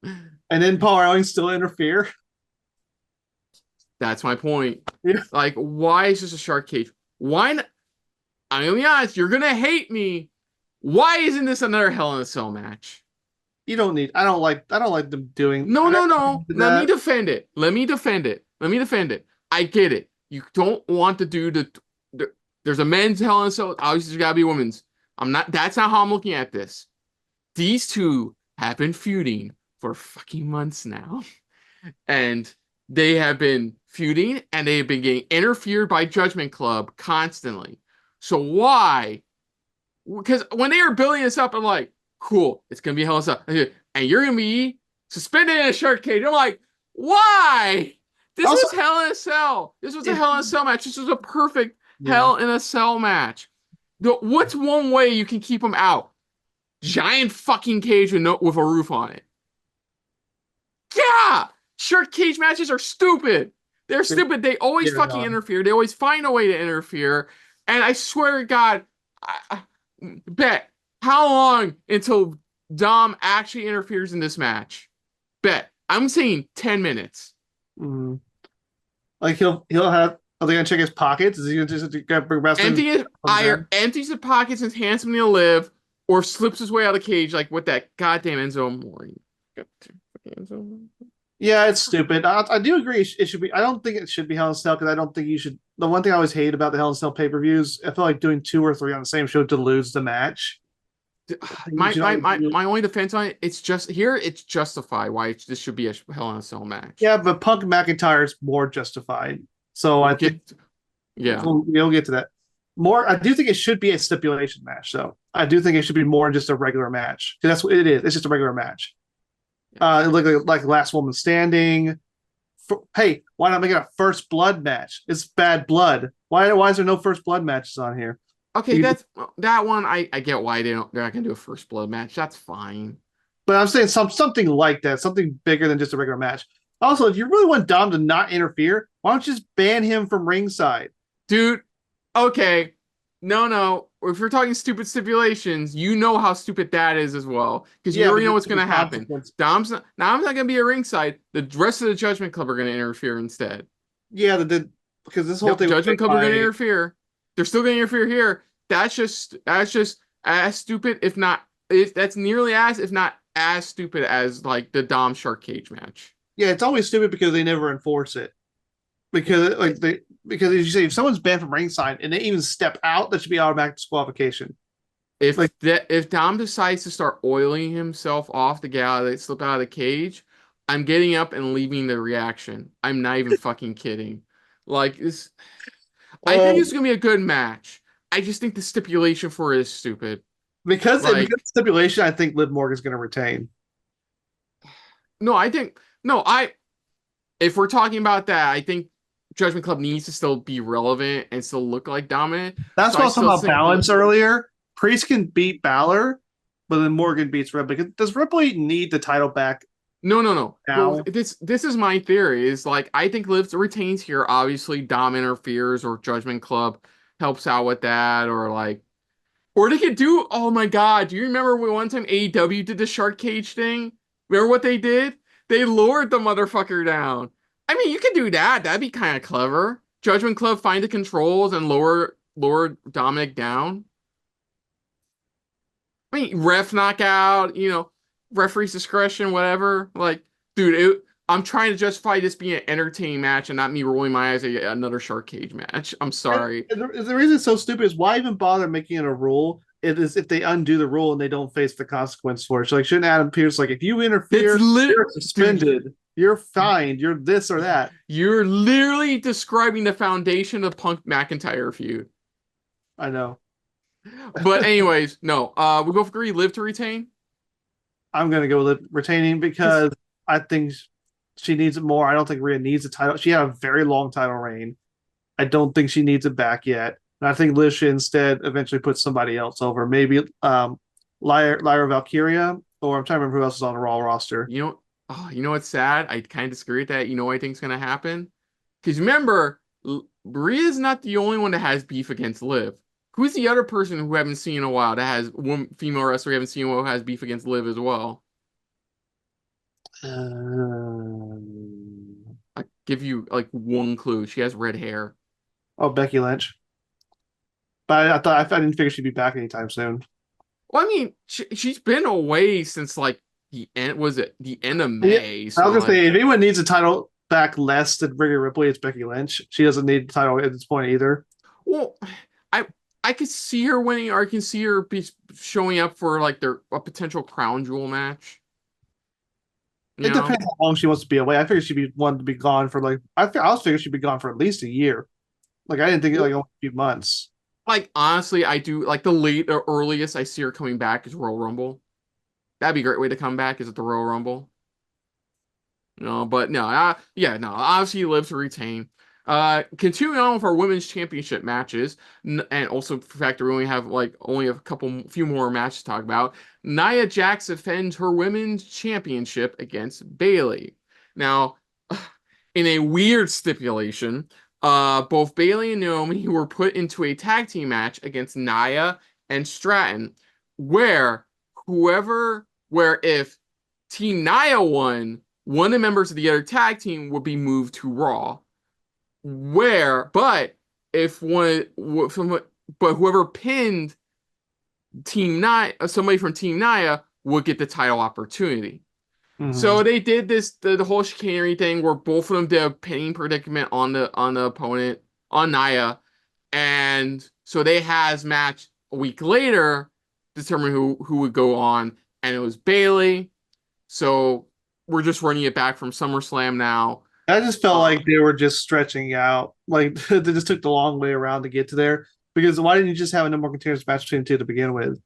Paul Allen still interfere. That's my point. Yeah. Like, why is this a shark cage? Why not? I'm gonna be honest, you're gonna hate me. Why isn't this another Hell in a Cell match? You don't need. I don't like them doing. No, I no, never no. did Let me that. defend it. Let me defend it. Let me defend it. I get it. You don't want to do there's a men's Hell in a Cell. Obviously, there's gotta be a women's. I'm not. That's not how I'm looking at this. These two have been feuding for fucking months now, and they have been feuding, and they have been getting interfered by Judgment Club constantly. So why? Because when they were building this up, I'm like, cool, it's gonna be Hell in a Cell, and you're gonna be suspended in a shark cage. I'm like, why? This Also, was Hell in a Cell. This was a if Hell in a Cell match. This was a perfect yeah, Hell in a Cell match. What's one way you can keep them out? Giant fucking cage with with a roof on it. Yeah, shark cage matches are stupid. They're stupid. They always yeah, fucking interfere. They always find a way to interfere. And I swear to God, I bet how long until Dom actually interferes in this match? Bet. I'm saying 10 minutes. mm, like he'll have. Are they gonna check his pockets? Is he gonna just bring wrestling? Either empties the pockets and hands him to live, or slips his way out of the cage like with that goddamn Enzo Amore. Yeah, it's stupid. I do agree. It should be. I don't think it should be Hell in a Cell because I don't think you should. The one thing I always hate about the Hell in a Cell pay-per-views, I feel like doing two or three on the same show dilutes the match. You My should my always my do- my only defense on it, it's just here. It's justified why this should be a Hell in a Cell match. Yeah, but Punk McIntyre is more justified. So I We'll think get, yeah. we'll get to that. More, I do think it should be a stipulation match. So I do think it should be more than just a regular match because that's what it is. It's just a regular match. Like Last Woman Standing. Hey, why not make it a First Blood match? It's Bad Blood. Why is there no First Blood matches on here? Okay, that's that one. I get why they're not gonna do a first blood match. That's fine, But I'm saying something like that, something bigger than just a regular match. Also, if you really want Dom to not interfere, why don't you just ban him from ringside? dude. Okay, no. If we're talking stupid stipulations, you know how stupid that is as well, because you Yeah, already but know there's what's gonna happen. consequence. Dom's not gonna be a ringside. The rest of the Judgment Club are gonna interfere instead. Yeah, because this whole Nope, thing Judgment with Club are gonna by interfere. They're still gonna interfere here. That's just as stupid, if not, that's nearly as, if not as stupid as like the Dom Shark Cage match. yeah, it's always stupid because they never enforce it. Because as you say, if someone's banned from ringside and they even step out, that should be automatic disqualification. Like If Dom decides to start oiling himself off to get out of slip out of the cage, I'm getting up and leaving the reaction. I'm not even fucking kidding. Like this, I think it's um, gonna be a good match. I just think the stipulation for it is stupid. because Like, of stipulation, I think Liv Morgan's going to retain. no, I think no, I if we're talking about that, I think Judgment Club needs to still be relevant and still look like dominant. That's So why I I was talking still about think the balance earlier. Priest can beat Balor, but then Morgan beats Ripley. Does Ripley need the title back no. now? But this is my theory. Is like I think Liv retains here. Obviously, Dom interferes or Judgment Club helps out with that, or like, or they could do. Oh my God, do you remember when one time AEW did the shark cage thing? Remember what they did? They lowered the motherfucker down. I mean, you could do that. That'd be kind of clever. Judgment Club find the controls and lower Dominic down. I mean, ref knockout, referee's discretion, whatever. Like, dude, I'm trying to justify this being an entertaining match and not me rolling my eyes at another shark cage match. I'm sorry. The reason it's so stupid is why even bother making it a rule? It is if they undo the rule and they don't face the consequence for it. So like, shouldn't Adam Pearce like if you It's interfere, lit, you're dude. suspended, you're fined, you're this or that. You're literally describing the foundation of Punk McIntyre feud. I know. But anyways, no. We both agree, live to retain. I'm gonna go with retaining Because because I think she needs it more. I don't think Rhea needs a title. She had a very long title reign. I don't think she needs it back yet. And I think Liv should instead eventually put somebody else over. Maybe Lyra Valkyria, or I'm trying to remember who else is on the Raw roster. you know what's sad? I kind of disagree with that. You know what I think's gonna happen? Because remember, Rhea's not the only one that has beef against Liv. Who's the other person who we haven't seen in a while that has one female wrestler we haven't seen who has beef against Liv as well? I give you like one clue. She has red hair. Oh, Becky Lynch. But I didn't figure she'd be back anytime soon. Well, I mean, she's been away since like the end was it the end of Yeah, May? I was So gonna like, say if anyone needs a title back less than Rhea Ripley, it's Becky Lynch. She doesn't need the title at this point either. well, I I could see her winning, or I can see her be showing up for like a potential crown jewel match. You It know, depends how long she wants to be away. I figured she'd be wanted to be gone for like I was figuring she'd be gone for at least a year. Like I didn't think like well, only a few months. like honestly, I do like the earliest I see her coming back is Royal Rumble. That'd be a great way to come back is at the Royal Rumble. No, but no, yeah, no, obviously live to retain. Continuing on with our women's championship matches, and also the fact that we only have like only a few more matches to talk about. Nia Jax defends her women's championship against Bayley. Now, in a weird stipulation, both Bayley and Naomi were put into a tag team match against Nia and Stratton, where where if Team Nia won, one of the members of the other tag team would be moved to Raw. But if but whoever pinned Team Nia, somebody from Team Nia would get the title opportunity. Mm-hmm. So they did the whole chicanery thing where both of them did a pinning predicament on the opponent on Nia, and so they has match a week later determine who would go on, and it was Bayley. So we're just running it back from SummerSlam now. I just felt Uh, like they were just stretching out. Like they just took the long way around to get to there. Because why didn't you just have a number one contenders match between the two to begin with?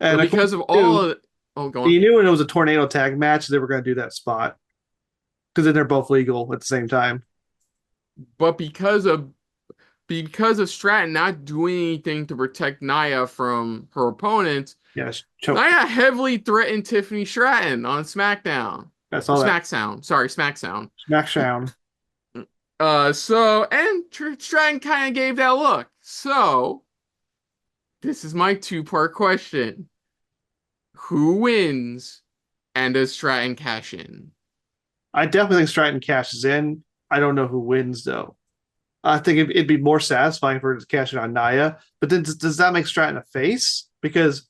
but And of course, because of all of oh, go on. you knew when it was a tornado tag match, they were going to do that spot because then they're both legal at the same time. But because of Stratton not doing anything to protect Nia from her opponent, Yes, choked. Nia heavily threatened Tiffany Stratton on SmackDown. I saw that. SmackDown. Sorry, SmackDown. Smackdown. Stratton kind of gave that look. So, this is my two-part question. Who wins and does Stratton cash in? I definitely think Stratton cashes in. I don't know who wins though. I think it'd be more satisfying for her to cash in on Nia. But then does that make Stratton a face? Because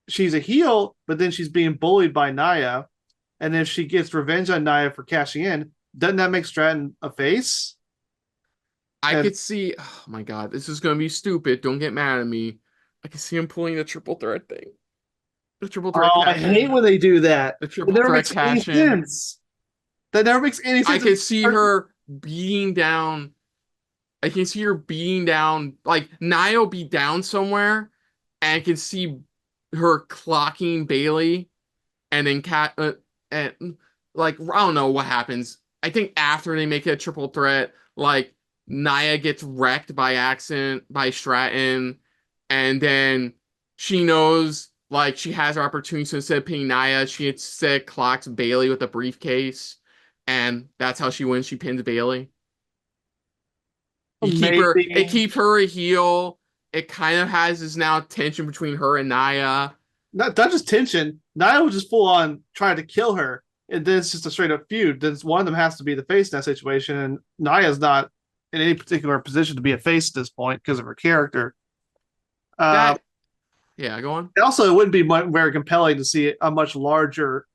she's a heel, but then she's being bullied by Nia. And if she gets revenge on Nia for cashing in, doesn't that make Stratton a face? I And could see, oh my God, this is gonna be stupid. Don't get mad at me. I can see him pulling the triple threat thing. The triple threat oh, I cash hate in. when they do that. The It triple never threat makes any cash in. sense. That never makes any I sense. can see her being down. I can see her being down. Like Nia will be down somewhere, and I can see her clocking Bayley, and then and like I don't know what happens. I think after they make it a triple threat, like Nia gets wrecked by accident by Stratton, and then she knows like she has her opportunity. So instead of pinning Nia, she instead clocks Bayley with a briefcase, and that's how she wins. She pins Bayley. It Maybe keeps her a heel. It kind of has this now tension between her and Nia. not just tension. Nia was just full on trying to kill her, and then it's just a straight up feud. Then one of them has to be the face in that situation, and Nia's not in any particular position to be a face at this point because of her character. Uh, That yeah, go on. Also, it wouldn't be very compelling to see a much larger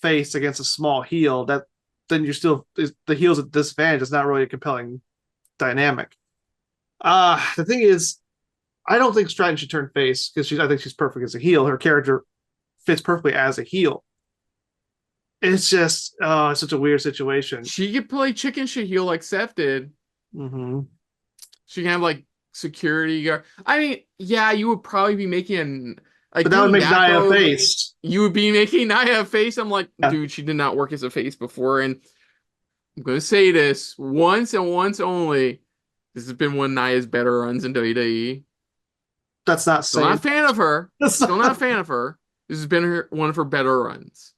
face against a small heel. That then you're still the heel's at disadvantage. It's not really a compelling dynamic. The thing is, I don't think Stratton should turn face because I think she's perfect as a heel. Her character fits perfectly as a heel. It's just it's such a weird situation. She could play chicken shit heel like Seth did. Mm-hmm. She can have like security guard. I mean, yeah, you would probably be making like But that would doing make that Nia a though. face. You would be making Nia a face. I'm like, Yeah, dude, she did not work as a face before, and I'm gonna say this once and once only. This has been one of Nia's better runs in WWE. that's not Still not a saying. fan of her. That's Still not a not, fan of her. This has been one of her better runs.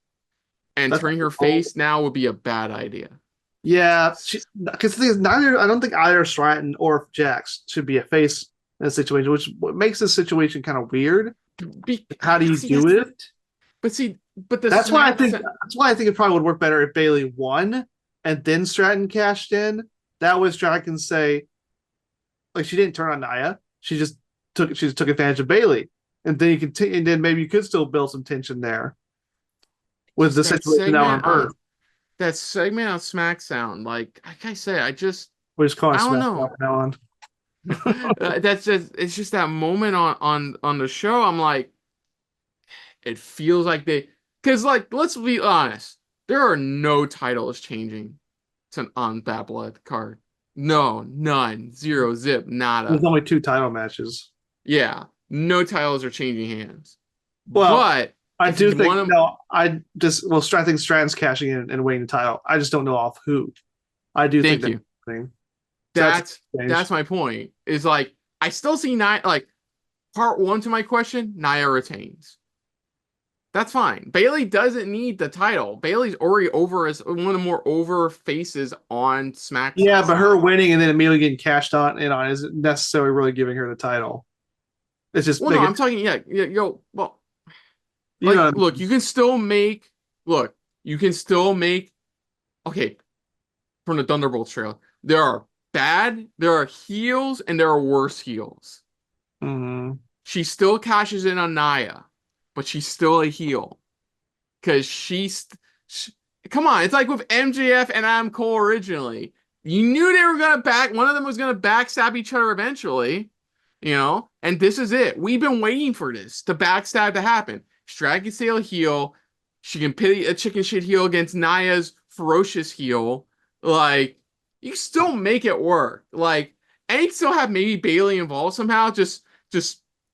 And that's turning her face now would be a bad idea. yeah, because the thing is, neither I don't think either Stratton or Jax should be a face in a situation, which makes this situation kind of weird. Be, How do you see, do it? but see, but the That's why I smack. think that's why I think it probably would work better if Bayley won and then Stratton cashed in. That way Stratton can say, like she didn't turn on Nia, she just took advantage of Bayley, and then you can and then maybe you could still build some tension there. with just the situation now reversed. that segment on SmackDown, like I say, We're just calling I don't SmackDown know. now on. That's just it's just that moment on the show. I'm like, it feels like because like let's be honest, there are no titles changing on Bad Blood card. No, none, zero, zip, There's nada. only 2 title matches. Yeah, no titles are changing hands. Well, But I if do you think want to, no. I think Stratton's cashing in and winning the title. I just don't know off who. I do think thank that's you. the thing. So that's That's changed. my point. Is like I still see Nia like part one to my question. Nia retains. That's fine. Bailey doesn't need the title. Bailey's already over as one of the more over faces on Yeah, SmackDown. but her winning and then immediately getting cashed on in on isn't necessarily really giving her the title. It's just Well, no, making I'm talking. Yeah, yeah, yo. Well, you know like, what I look, mean. look, you can still make. Okay, from the Thunderbolts trailer, there are heels, and there are worse heels. Mm-hmm. She still cashes in on Nia, but she's still a heel because she, come on, it's like with MJF and Adam Cole originally. You knew they were gonna one of them was gonna backstab each other eventually, and this is it. We've been waiting for this to backstab to happen. Strag can stay a heel. She can pit a chicken shit heel against Nia's ferocious heel. Like, you still make it work. Like, and you still have maybe Bailey involved somehow, just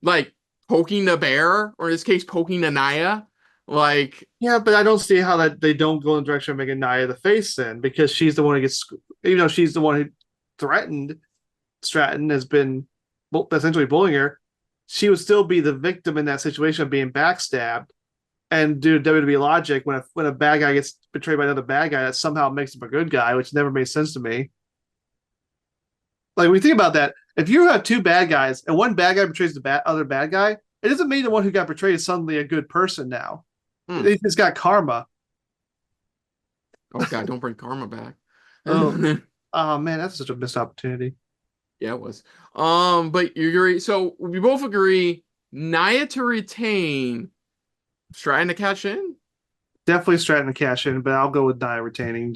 like poking the bear, or in this case, poking the Nia. Like, Yeah, but I don't see how that they don't go in the direction of making Nia the face then, because she's the one who gets, even though she's the one who threatened Stratton, has been essentially bullying her. She would still be the victim in that situation of being backstabbed. And due to WWE logic, when a bad guy gets betrayed by another bad guy, that somehow makes him a good guy, which never made sense to me. Like when you think about that, if you have 2 bad guys and one bad guy betrays the other bad guy, it doesn't mean the one who got betrayed is suddenly a good person now. hmm. It's got karma. Oh God, don't bring karma back. Oh, oh man, that's such a missed opportunity. Yeah, it was. But you agree. So we both agree Nia to retain, trying to cash in. Definitely Stratton to cash in, but I'll go with Nia retaining.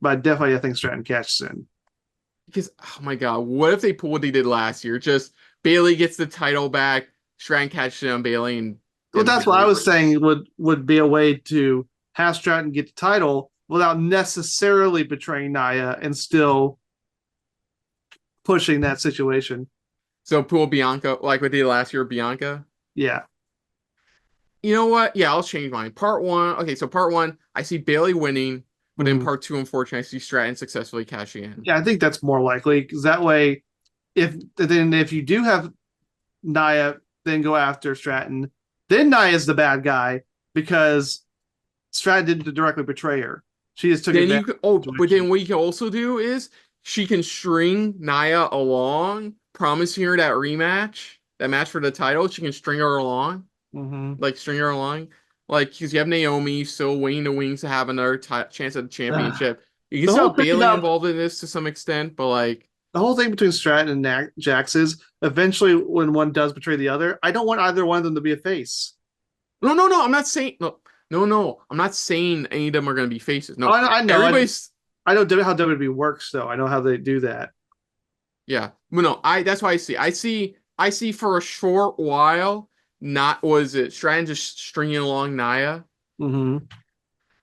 But definitely I think Stratton cashes in. Because oh my God, what if they pull what they did last year? Just Bailey gets the title back, Strand catches it on Bailey, and Well, then it'd be that's what I great. was saying would be a way to have Stratton get the title without necessarily betraying Nia and still pushing that situation. So pull Bianca like we did last year, Bianca. Yeah. You know what? Yeah, I'll change mine. Part one. Okay, so part one, I see Bailey winning, but in Mhm. part two, unfortunately, I see Stratton successfully cashing in. Yeah, I think that's more likely because that way, if you do have Nia then go after Stratton, then Nia is the bad guy because Stratton didn't directly betray her. She just took Then advantage you can, of the but situation. then what you can also do is she can string Nia along, promising her that rematch, that match for the title. She can string her along, Mm-hmm. like string her along, like because you have Naomi still waiting the wings to have another chance at the championship. You can The still whole have thing Bailey about involved in this to some extent, but like, the whole thing between Stratton and Jax is eventually when one does betray the other, I don't want either one of them to be a face. no, I'm not saying no, I'm not saying any of them are gonna be faces. Oh, No, I know, everybody's I know how WWE works though. I know how they do that. yeah. Well, no, I that's why I see for a short while. Not was it Stratton just stringing along Nia, Mm-hmm.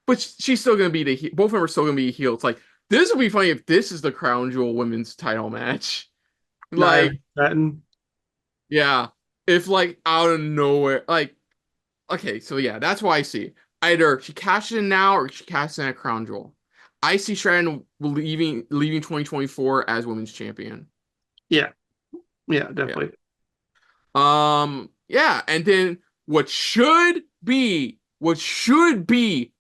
but she's still gonna be both of them are still gonna be a heel. It's like this would be funny if this is the Crown Jewel Women's Title match. Nia Like, Stratton. yeah, if like out of nowhere, like okay, so yeah, that's why I see either she cashes in now or she cashes in at Crown Jewel. I see Stratton leaving 2024 as Women's Champion. Yeah, yeah, Yeah. definitely. Yeah, and then what should be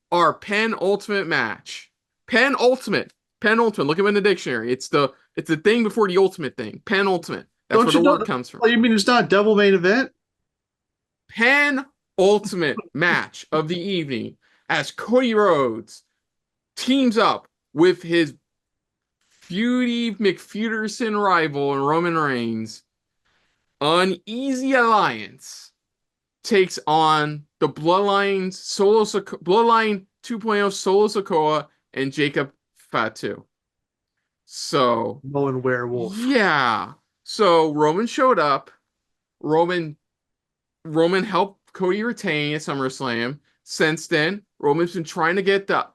our penultimate match. Penultimate. Penultimate. Look at it in the dictionary. It's the thing before the ultimate thing. Penultimate. That's where Don't you the know? word comes from. Oh, you mean it's not a double main event? Penultimate match of the evening as Cody Rhodes teams up with his feudy McFeuderson rival and Roman Reigns. Uneasy alliance takes on the Bloodline 2.0 Solo Sikoa and Jacob Fatu. So Samoan werewolf. yeah. So Roman showed up. Roman Roman helped Cody retain at SummerSlam. Since then, Roman's been trying to get the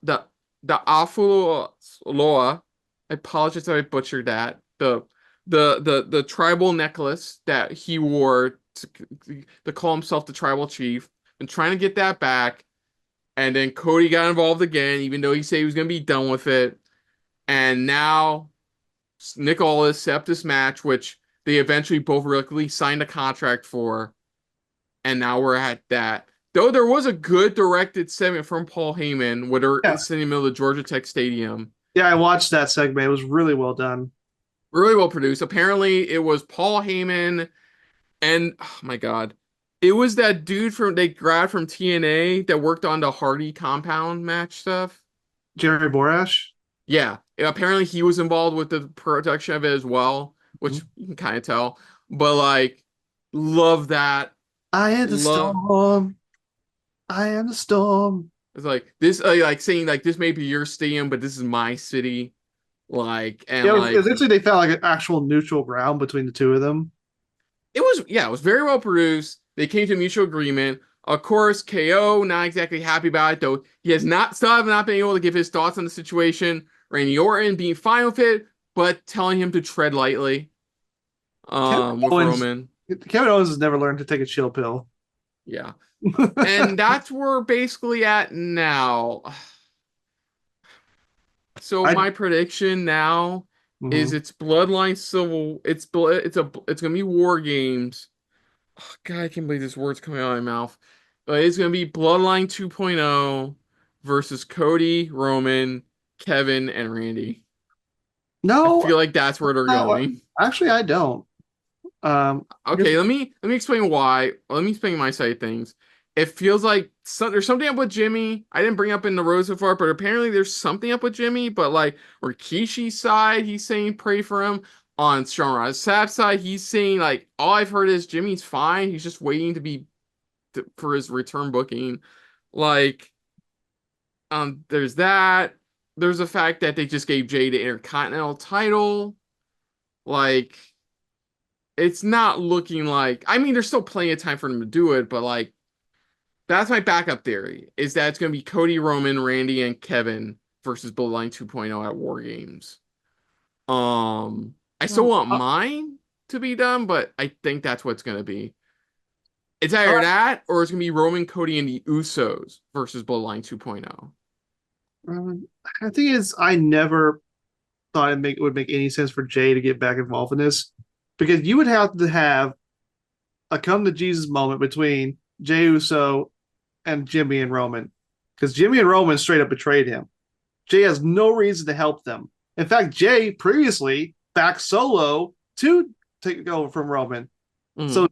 Afu Loa. I apologize if I butchered that. The tribal necklace that he wore to call himself the tribal chief. Been trying to get that back. And then Cody got involved again, even though he said he was gonna be done with it. And now Nick Aldis set up this match, which they eventually both reluctantly signed a contract for, and now we're at that. Though there was a good directed segment from Paul Heyman where they're Yeah, sitting in the middle of the Georgia Tech Stadium. yeah, I watched that segment. It was really well done. Really well produced. Apparently, it was Paul Heyman and oh my God, it was that dude from they grabbed from TNA that worked on the Hardy Compound match stuff. Jerry Borash. Yeah, apparently he was involved with the production of it as well, which you can kind of tell. But like, love that. I am the Love. storm. I am the storm. It's like this, like saying like this may be your stadium, but this is my city. Like and Yeah, like eventually they found like an actual neutral ground between the two of them. it was very well produced. They came to a mutual agreement. Of course, KO not exactly happy about it though. He has not still have not been able to give his thoughts on the situation. Randy Orton being fine with it, but telling him to tread lightly. Kevin With Owens, Roman. Kevin Owens has never learned to take a chill pill. Yeah. And that's where we're basically at now. So I my prediction now is mhm. it's Bloodline Civil. It's gonna be War Games. Oh, God, I can't believe this word's coming out of my mouth. But it's gonna be Bloodline 2.0 versus Cody, Roman, Kevin, and Randy. I No, feel like that's where they're not what, going. actually I don't. Because Okay, let me explain why. Let me explain my side of things. It feels like there's something up with Jimmy. I didn't bring up in the Rose so far, but apparently there's something up with Jimmy. But like, Rikishi's side, he's saying pray for him. On Strong Rise Sap's side, he's saying like all I've heard is Jimmy's fine. He's just waiting for his return booking. Like, there's that. There's the fact that they just gave Jay the Intercontinental title. Like it's not looking like I mean there's still plenty of time for them to do it, but like that's my backup theory is that it's gonna be Cody, Roman, Randy, and Kevin versus Bloodline 2.0 at War Games. I still well, want mine to be done, but I think that's what it's gonna be. It's either uh, that or it's gonna be Roman, Cody, and the Usos versus Bloodline 2.0. I think is I never thought it would make any sense for Jay to get back involved in this because you would have to have a come to Jesus moment between Jay Uso and Jimmy and Roman because Jimmy and Roman straight up betrayed him. Jay has no reason to help them. In fact, Jay previously backed Solo to take over from Roman. Mhm. So,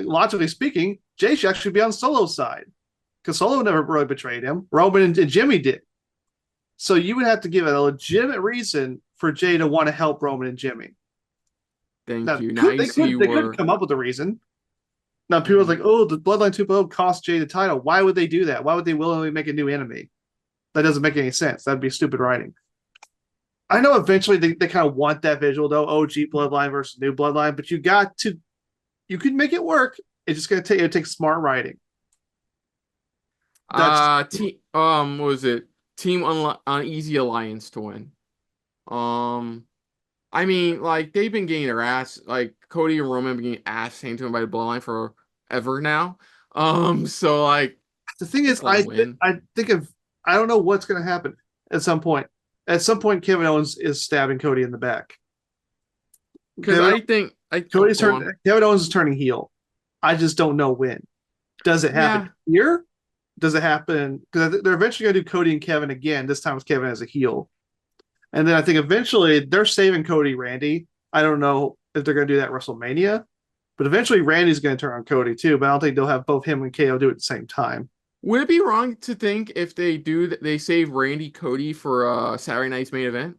logically speaking, Jay should actually be on Solo's side because Solo never really betrayed him. Roman and Jimmy did. So you would have to give a legitimate reason for Jay to want to help Roman and Jimmy. Thank Now, you. Now you see they could where come up with a reason. Now, people are like, oh, the Bloodline 2.0 cost Jay the title. Why would they do that? Why would they willingly make a new enemy? That doesn't make any sense. That'd be stupid writing. I know eventually they kind of want that visual, though, OG Bloodline versus new Bloodline, but you can make it work. It's just going to take smart writing. That's team what was it? Team Uneasy Alliance to win. Um I mean, like they've been getting their ass, like Cody and Roman have been getting ass handed to them by the Bloodline forever now. So like, the thing is, just let them win. I think of I don't know what's going to happen at some point. At some point, Kevin Owens is stabbing Cody in the back. Because Kevin I think Cody's go turn. on. Kevin Owens is turning heel. I just don't know when. Does it happen Yeah, here? Does it happen? Because they're eventually going to do Cody and Kevin again. This time with Kevin as a heel, and then I think eventually they're saving Cody Randy. I don't know if they're going to do that at WrestleMania, but eventually Randy's going to turn on Cody too. But I don't think they'll have both him and KO do it at the same time. would it be wrong to think if they do that they save Randy Cody for Saturday night's main event?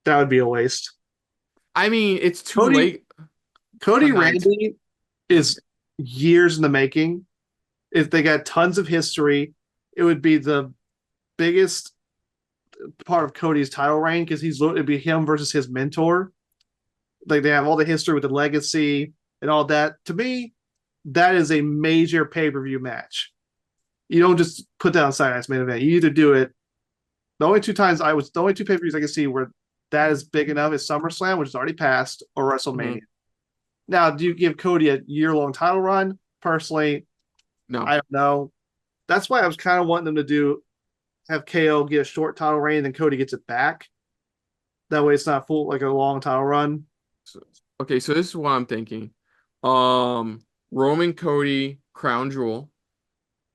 That would be a waste. I mean, it's too Cody late Cody tonight. Randy is years in the making. If they got tons of history, it would be the biggest part of Cody's title reign because it'd be him versus his mentor. Like they have all the history with the legacy and all that. To me, that is a major pay-per-view match. You don't just put that on Saturday Night's Main Event. You either do it. The only two pay-per-views I can see where that is big enough is SummerSlam, which is already passed, or WrestleMania. Mhm. Now, do you give Cody a year-long title run? Personally, No. I don't know. That's why I was kind of wanting them to have KO get a short title reign, and then Cody gets it back. That way, it's not full like a long title run. Okay, so this is what I'm thinking. Roman Cody Crown Jewel.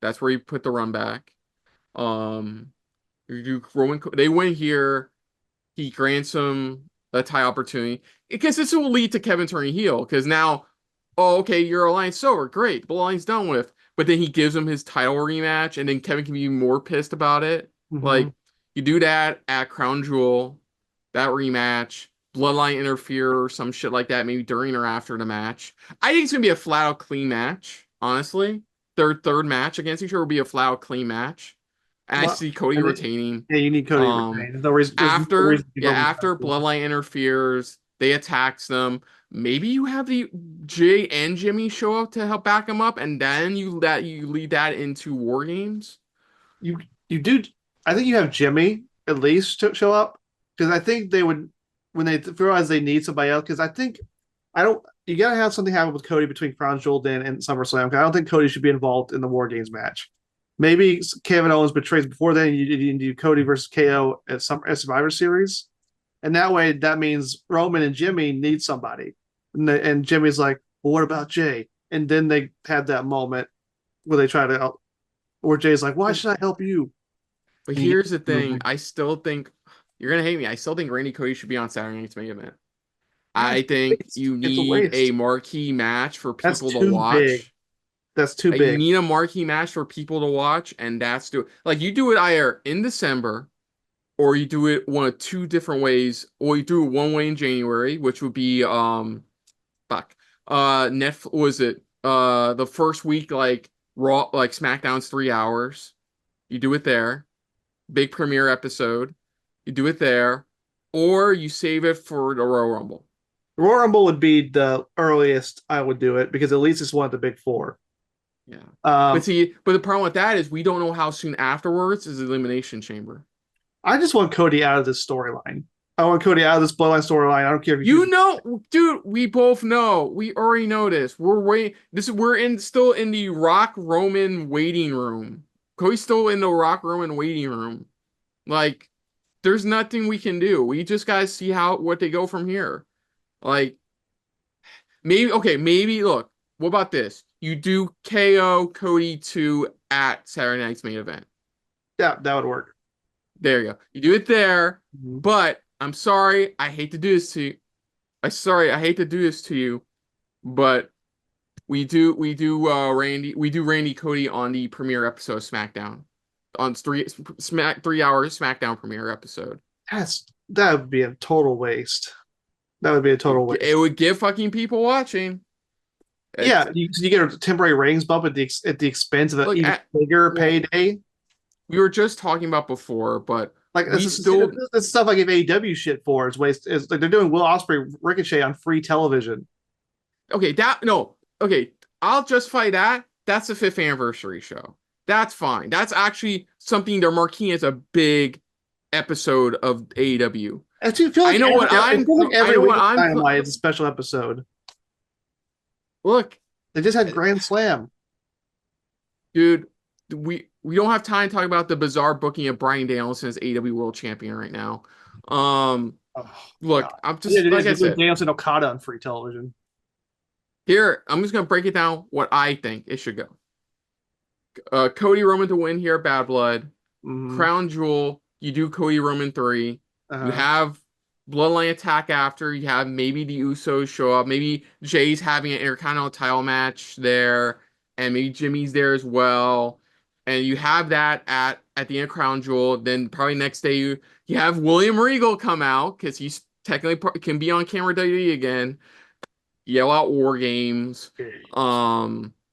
That's where you put the run back. Um, you do they win here. He grants him a tie opportunity because this will lead to Kevin turning heel. Because now, oh, okay, your alliance over, great, the alliance done with. But then he gives him his title rematch, and then Kevin can be more pissed about it. Mm-hmm. Like you do that at Crown Jewel, that rematch, Bloodline interfere or some shit like that, maybe during or after the match. I think it's gonna be a flat out clean match, honestly. Third match against each other will be a flat out clean match. And I Well, see Cody and it, retaining. yeah, you need Cody to Um, retain. There's no reason. There's no after reason you yeah, don't after retain. Bloodline interferes, they attacks them. Maybe you have the Jay and Jimmy show up to help back them up, and then you lead that into War Games. You you do. I think you have Jimmy at least to show up because I think they would when they realize they need somebody else. Because I think I don't. You gotta have something happen with Cody between Crown Jewel then and SummerSlam. I don't think Cody should be involved in the War Games match. Maybe Kevin Owens betrays before then. You do Cody versus KO at Survivor Series, and that way that means Roman and Jimmy need somebody, and Jimmy's like, "Well, what about Jay?" And then they had that moment where they try to, where Jay's like, "Why But should I help you?" but And you here's the thing, get, I still think you're gonna hate me. I still think Randy Cody should be on Saturday Night's Main Event. yeah, I think you it's a need a waste. marquee match for That's people to too big. watch. That's too You big. need a marquee match for people to watch, and that's do like you do it either in December or you do it one of two different ways, or you do it one way in January, which would be fuck. Netflix was it the first week like Raw like SmackDown's 3 hours. You do it there. Big premiere episode. You do it there. Or you save it for the Royal Rumble. Royal Rumble would be the earliest I would do it because at least it's one of the big four. Yeah. But Um, see, but the problem with that is we don't know how soon afterwards is Elimination Chamber. I just want Cody out of this storyline. I want Cody out of this bloodline storyline. I don't care if you You choose. know, dude, we both know. We already know this. We're waiting. We're in still in the Rock Roman waiting room. Cody's still in the Rock Roman waiting room. Like, there's nothing we can do. We just gotta see what they go from here. Like, maybe okay, maybe look, what about this? You do KO Cody 2 at Saturday Night's Main Event. Yeah, that would work. There you go. You do it there, Mhm. but I'm sorry, I hate to do this to you. I hate to do this to you, but we do Randy Cody on the premiere episode of SmackDown. On 3 hours SmackDown premiere episode. That would be a total waste. That would be a total It waste. would give fucking people watching. It's Yeah, you get a temporary ratings bump at the expense of an look even at bigger well, payday. we were just talking about before, but Like we still this stuff I give AEW shit for is waste. Is like they're doing Will Ospreay Ricochet on free television. okay, that no, okay, I'll justify that. That's the fifth anniversary show. That's fine. That's actually something they're marking as a big episode of AEW. I feel like it feels like I every know week what of I'm Dynamite is a special episode. look, They just had Grand Slam. dude, we don't have time to talk about the bizarre booking of Bryan Danielson as AEW World Champion right now. Um, Oh God, look, I'm yeah, just it is. like I They're doing said, Danielson Okada on free television. here, I'm just gonna break it down what I think it should go. Cody Roman to win here, Bad Blood. Mm-hmm. Crown Jewel, you do Cody Roman 3. You Uh, have Bloodline attack after. You have maybe the Usos show up. Maybe Jay's having an Intercontinental title match there, and maybe Jimmy's there as well. And you have that at the end of Crown Jewel. Then probably next day you have William Regal come out because he's technically can be on camera WWE again. Yell out War Games.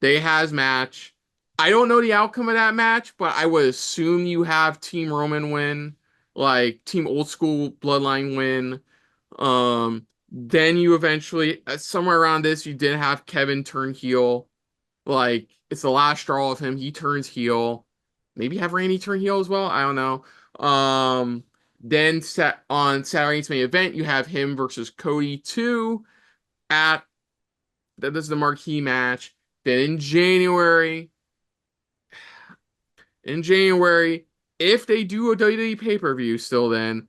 They has match. I don't know the outcome of that match, but I would assume you have Team Roman win, like Team Old School Bloodline win. Then you eventually, somewhere around this, you did have Kevin turn heel. Like, it's the last straw of him. He turns heel. Maybe have Randy turn heel as well. I don't know. Then set on Saturday night's main event, you have him versus Cody 2 at this is the marquee match. Then in January, if they do a WWE pay-per-view still then,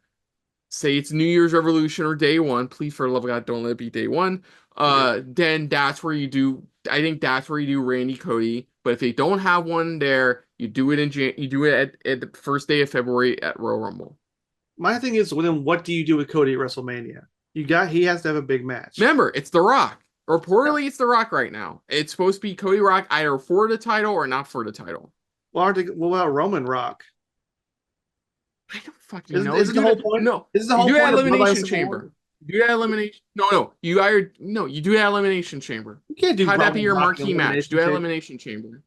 say it's New Year's Revolution or day one, please for the love of God, don't let it be day one. Then that's where you do. I think that's where you do Randy Cody. But if they don't have one there, you do it at the first day of February at Royal Rumble. My thing is, well, then what do you do with Cody at WrestleMania? He has to have a big match. Remember, it's The Rock. Reportedly, it's The Rock right now. It's supposed to be Cody Rock either for the title or not for the title. Well, what about Roman Rock? I don't fucking know. Isn't the whole point? No, Isn't the whole you do point that of elimination Bloodline chamber. Do that elimination. No. You do that elimination chamber. You can't do How'd that be Roman your Rock marquee match? Do that elimination chamber.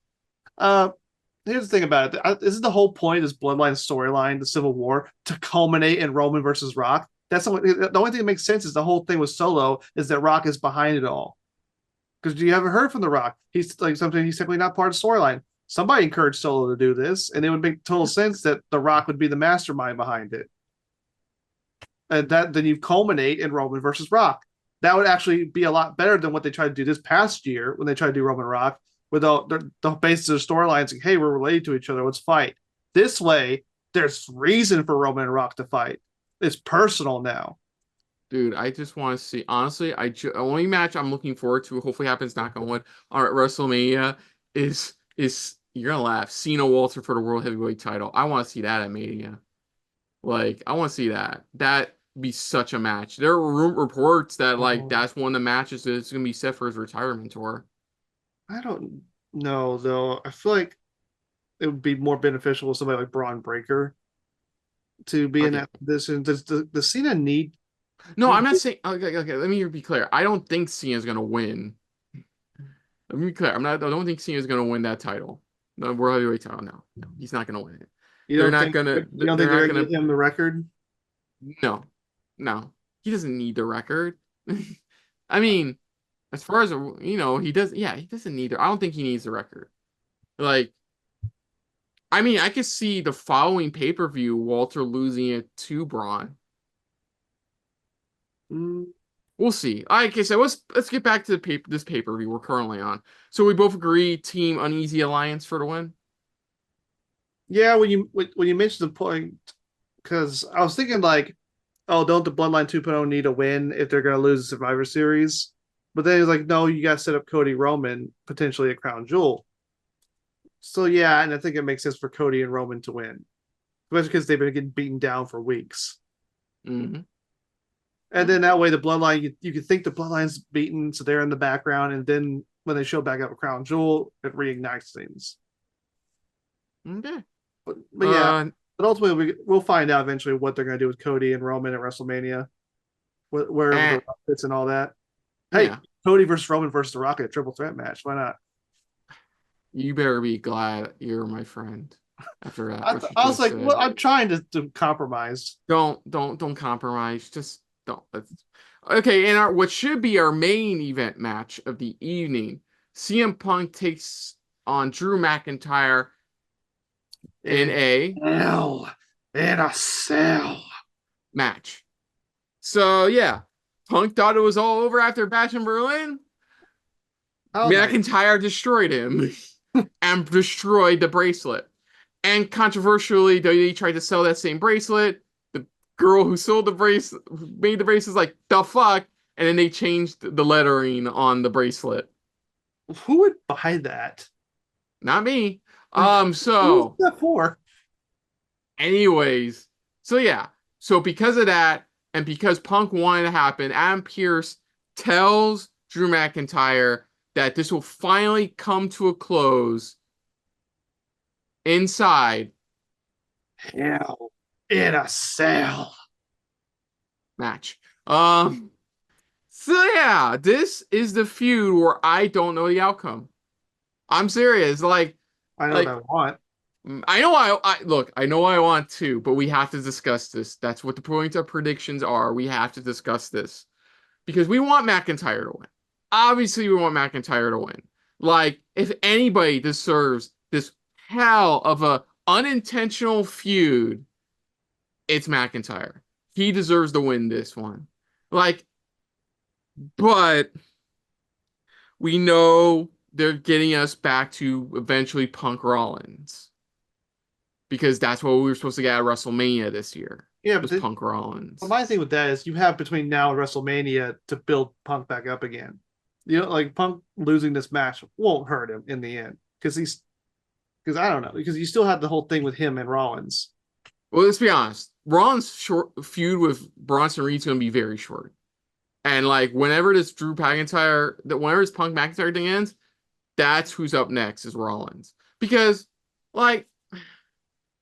Here's the thing about it. Isn't the whole point of this Bloodline storyline, the Civil War, to culminate in Roman versus Rock? The only thing that makes sense is the whole thing with Solo is that Rock is behind it all. Because you haven't heard from The Rock. He's like something. He's simply not part of the storyline. Somebody encouraged Solo to do this, and it would make total sense that The Rock would be the mastermind behind it. And then you culminate in Roman versus Rock. That would actually be a lot better than what they tried to do this past year when they tried to do Roman Rock, with the basis of storylines like, hey, we're related to each other, let's fight. This way, there's reason for Roman and Rock to fight. It's personal now. Dude, I just want to see. Honestly, only match I'm looking forward to, hopefully happens, knock on wood, at WrestleMania is you're gonna laugh. Cena Walter for the World Heavyweight title. I want to see that at Mania. Like, I want to see that. That be such a match. There are reports that that's one of the matches that's gonna be set for his retirement tour. I don't know though. I feel like it would be more beneficial with somebody like Braun Breaker to be in that position. Does the Cena need? No, I'm not saying. Okay, let me be clear. I don't think Cena's gonna win. Let me be clear. I don't think Cena's gonna win that title. The World Heavyweight title. No, he's not gonna win it. You don't think they're gonna give him the record? No, he doesn't need the record. I mean, as far as he does. Yeah, he doesn't need it. I don't think he needs the record. Like, I mean, I could see the following pay-per-view Walter losing it to Braun. We'll see. Like I said, let's get back to this pay-per-view we're currently on. So we both agree Team Uneasy Alliance for the win. Yeah, when you mentioned the point, because I was thinking like, oh, don't the Bloodline 2.0 need a win if they're going to lose the Survivor Series? But then it's like, no, you got to set up Cody Roman potentially at Crown Jewel. So yeah, and I think it makes sense for Cody and Roman to win, especially because they've been getting beaten down for weeks. Mm-hmm. And then that way, the Bloodline, you could think the Bloodline's beaten, so they're in the background, and then when they show back up at Crown Jewel, it reignites things. Okay. But yeah, but ultimately we'll find out eventually what they're going to do with Cody and Roman at WrestleMania, where the Rock fits and all that. Hey, yeah. Cody versus Roman versus The Rock, a triple threat match. Why not? You better be glad you're my friend. After that, I was like, well, I'm trying to compromise. Don't compromise. Just don't. Okay, and what should be our main event match of the evening, CM Punk takes on Drew McIntyre in a cell match. So yeah, Punk thought it was all over after Bash in Berlin. McIntyre destroyed him and destroyed the bracelet. And controversially, WWE tried to sell that same bracelet. The girl who sold the bracelet, made the bracelet, like, the fuck? And then they changed the lettering on the bracelet. Who would buy that? Not me. So who's that for? Anyways, so yeah. So because of that, and because Punk wanted to happen, Adam Pearce tells Drew McIntyre that this will finally come to a close inside Hell in a Cell match. So yeah, this is the feud where I don't know the outcome. I'm serious. I know what I Like want. I know I look, I know I want to, but we have to discuss this. That's what the point of predictions are. We have to discuss this because we want McIntyre to win. Obviously, we want McIntyre to win. Like, if anybody deserves this hell of a unintentional feud, it's McIntyre. He deserves to win this one. Like, but we know they're getting us back to eventually Punk Rollins because that's what we were supposed to get at WrestleMania this year Yeah, was but Punk Rollins. my thing with that is you have between now and WrestleMania to build Punk back up again. You know, like Punk losing this match won't hurt him in the end because I don't know because you still have the whole thing with him and Rollins. Well, let's be honest. Rollins' short feud with Bronson Reed's going to be very short. And like whenever this whenever this Punk McIntyre thing ends, that's who's up next is Rollins. Because like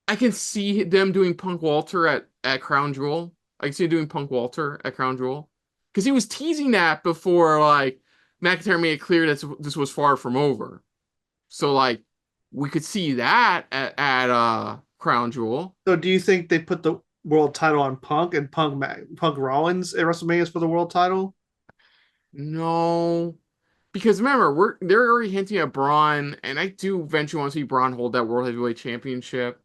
I can see them doing Punk Walter at Crown Jewel. I can see doing Punk Walter at Crown Jewel. Because he was teasing that before like McIntyre made it clear that this was far from over. So like we could see that at Crown Jewel. So do you think they put the world title on Punk and Punk Rollins at WrestleMania for the world title? No. Because remember, they're already hinting at Braun, and I do eventually want to see Braun hold that World Heavyweight Championship.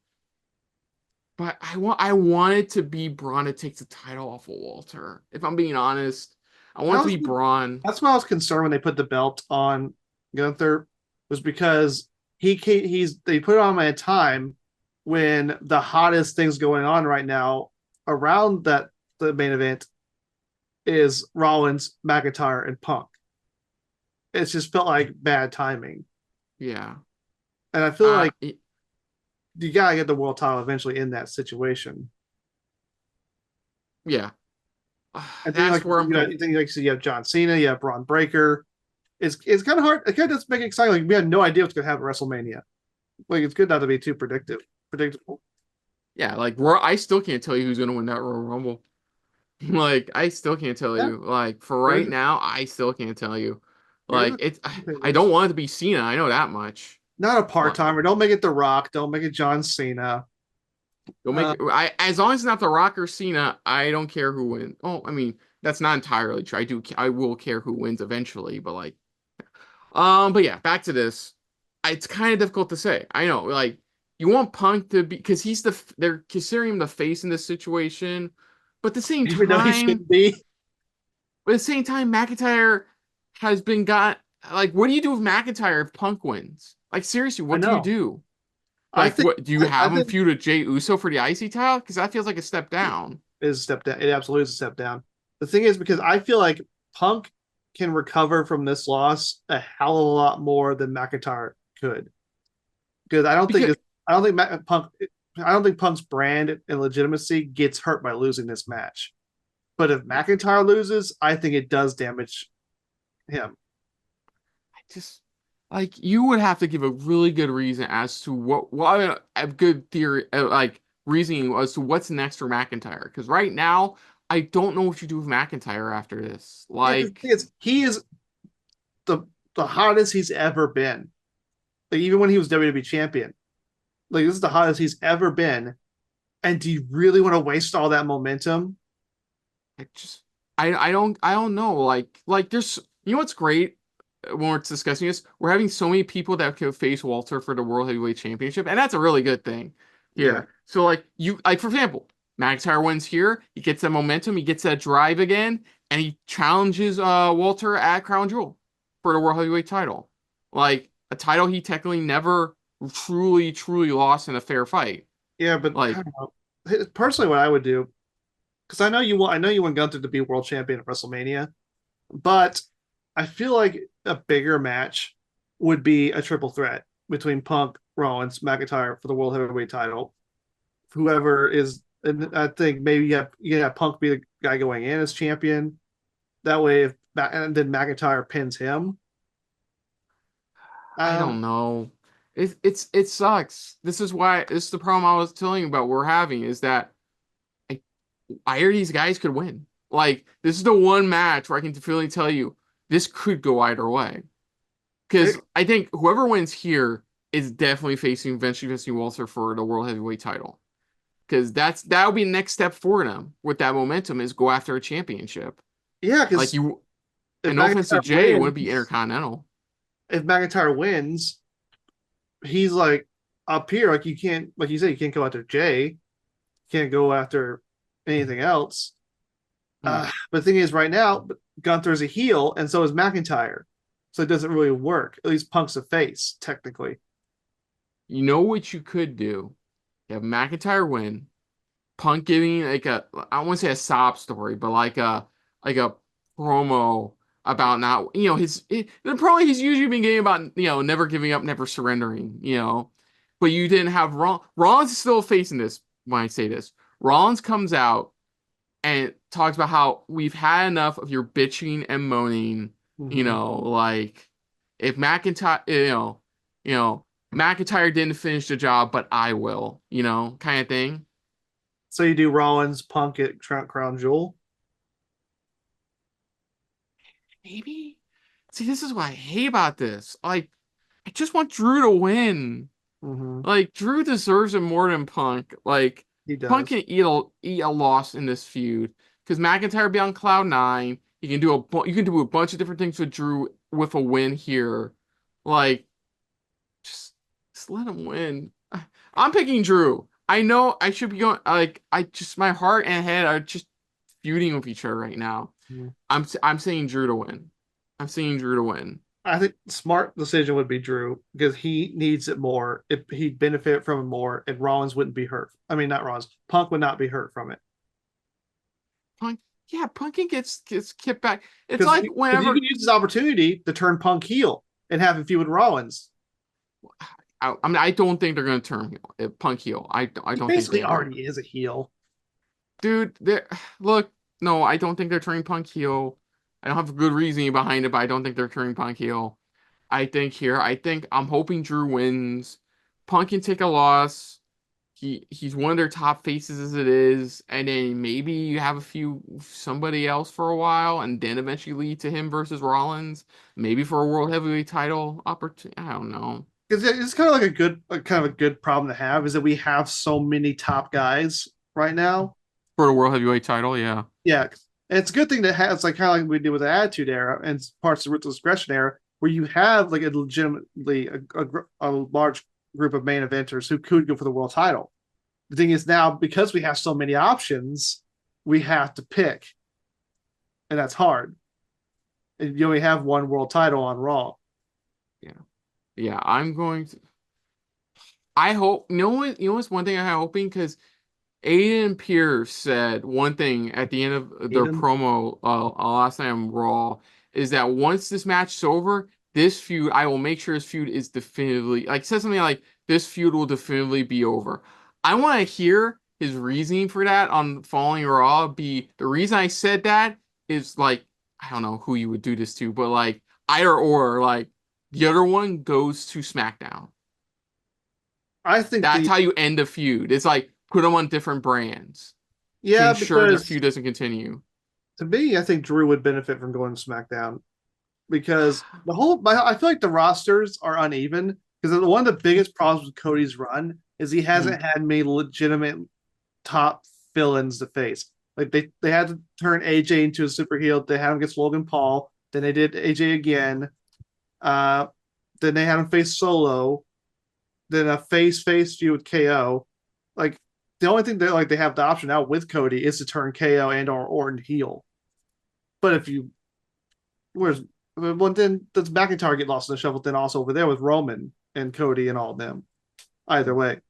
But I want it to be Braun that takes the title off of Walter. If I'm being honest, I want That it to was be Braun. that's why I was concerned when they put the belt on Gunther was because they put it on at a time when the hottest things going on right now around the main event is Rollins, McIntyre, and Punk. It's just felt like bad timing, Yeah. and I feel Uh, like you gotta get the world title eventually in that situation. yeah. And then That's like where I'm going. so you have John Cena, you have Braun Breaker. It's kind of hard. It kind of does make it exciting. Like we had no idea what's gonna happen at WrestleMania. Like it's good not to be too predictable. Yeah, I still can't tell you who's gonna win that Royal Rumble. Like, I still can't tell Yeah, you. Like, for there's right now, I still can't tell you. there's Like, it's I don't contenders. want it to be Cena. I know that much. Not a part Like, timer. Don't make it The Rock. Don't make it John Cena. you'll Uh, make I as long as it's not The Rock or Cena, I don't care who wins. Oh, I mean, that's not entirely true. I will care who wins eventually, but like, but yeah, back to this. It's kind of difficult to say. I know, like, you want Punk to be because they're considering him the face in this situation, but at the same even though he time. shouldn't be. But at the same time, McIntyre has been got like, what do you do with McIntyre if Punk wins? Like, seriously, I what do you know. do? I Like, think what do you I have him think feud with Jey Uso for the IC title? Because that feels like a step down. it is a step down. It absolutely is a step down. The thing is because I feel like Punk can recover from this loss a hell of a lot more than McIntyre could. Because Because I don't think Punk I don't think Punk's brand and legitimacy gets hurt by losing this match. But if McIntyre loses, I think it does damage him. I just like you would have to give a really good reason as to what a good theory like reasoning as to what's next for McIntyre. Because right now, I don't know what you do with McIntyre after this. Yeah, because he is the the hottest he's ever been. Like even when he was WWE champion, like this is the hottest he's ever been. And do you really want to waste all that momentum? I just I don't know. There's you know what's great when we're discussing this? We're having so many people that could face Walter for the World Heavyweight Championship, and that's a really good thing Yeah, here. So for example, McIntyre wins here, he gets that momentum, he gets that drive again, and he challenges Walter at Crown Jewel for the World Heavyweight title. Like a title he technically never truly lost in a fair fight. yeah, but I Like don't know. Personally, what I would do, because I know you want Gunther to be world champion at WrestleMania, but I feel like a bigger match would be a triple threat between Punk, Rollins, McIntyre for the world heavyweight title. Whoever is, and I think maybe you have Punk be the guy going in as champion. That way, if and then McIntyre pins him. I Um, don't know. It sucks. This is the problem I was telling you about we're having is that I, either these guys could win. Like this is the one match where I can definitely tell you this could go either way. Because I think whoever wins here is definitely eventually facing Walter for the World Heavyweight title. Because that'll be the next step for them with that momentum is go after a championship. Yeah, Like because you, if and no offense to McIntyre Jay, it wouldn't be wins, Intercontinental. if McIntyre wins, he's like up here. Like you can't, like you said, you can't go after Jay. Can't go after anything else. Hmm. But the thing is, right now, Gunther's a heel, and so is McIntyre. So it doesn't really work. At least Punk's a face, technically. You know what you could do? You have McIntyre win, Punk giving like I don't want to say a sob story, but like a promo about not the promo he's usually been getting about never giving up, never surrendering, but you didn't have Rollins is still facing this when I say this. Rollins comes out and talks about how we've had enough of your bitching and moaning, Mm-hmm. like if McIntyre, McIntyre didn't finish the job, but I will, kind of thing. So you do Rollins, Punk at Crown Jewel. Maybe. See, this is what I hate about this. Like, I just want Drew to win. Mm-hmm. Like, Drew deserves it more than Punk. Like, He Punk does. can eat a loss in this feud because McIntyre be on cloud nine. You can do a bunch of different things with Drew with a win here. Like, just just let him win. I'm picking Drew. I know I should be going like I just my heart and head are just feuding with each other right now. Mhm. I'm saying Drew to win. I'm saying Drew to win. I think smart decision would be Drew because he needs it more. If he'd benefit from it more, and Rollins wouldn't be hurt. I mean, not Rollins. Punk would not be hurt from it Punk, yeah, Punkin gets kicked back. It's because like you whenever can use this opportunity to turn Punk heel and have him feud with Rollins. I mean I don't think they're gonna turn Punk heel. I He don't think basically they are. already is a heel. Dude, look, no, I don't think they're turning Punk heel. I don't have a good reasoning behind it, but I don't think they're turning Punk heel. I think I'm hoping Drew wins. Punk can take a loss. He's one of their top faces as it is, and then maybe you have a few somebody else for a while, and then eventually lead to him versus Rollins, maybe for a world heavyweight title opportunity. I don't know. Because it's kind of like kind of a good problem to have is that we have so many top guys right now. For the world heavyweight title, yeah. Yeah, and it's a good thing to have. It's like kind of like we did with the Attitude Era and parts of the Ruthless Aggression Era, where you have like a legitimately a large group of main eventers who could go for the world title. The thing is now because we have so many options, we have to pick, and that's hard. And you only have one world title on Raw. Yeah. Yeah, I'm going to I hope what's one thing I'm hoping because Aiden Pierce said one thing at the end of their Even promo last night on Raw is that once this match is over, this feud, I will make sure this feud is definitively like said something like this feud will definitively be over. I want to hear his reasoning for that on following Raw. Be the reason I said that is like I don't know who you would do this to, but like either or like the other one goes to SmackDown. I think That's the how you end a feud. It's like put them on different brands to yeah ensure the because feud doesn't continue. to me I think Drew would benefit from going to SmackDown because I feel like the rosters are uneven because one of the biggest problems with Cody's run is he Mhm. hasn't had many legitimate top villains to face. Like they had to turn AJ into a super heel. They had him against Logan Paul. Then they did AJ again. Uh, then they had him face Solo. Then a face feud with KO. Like the only thing that like they have the option now with Cody is to turn KO and or Orton heel. But if you where's well then does McIntyre get lost in the shuffle then also over there with Roman and Cody and all of them. Either way,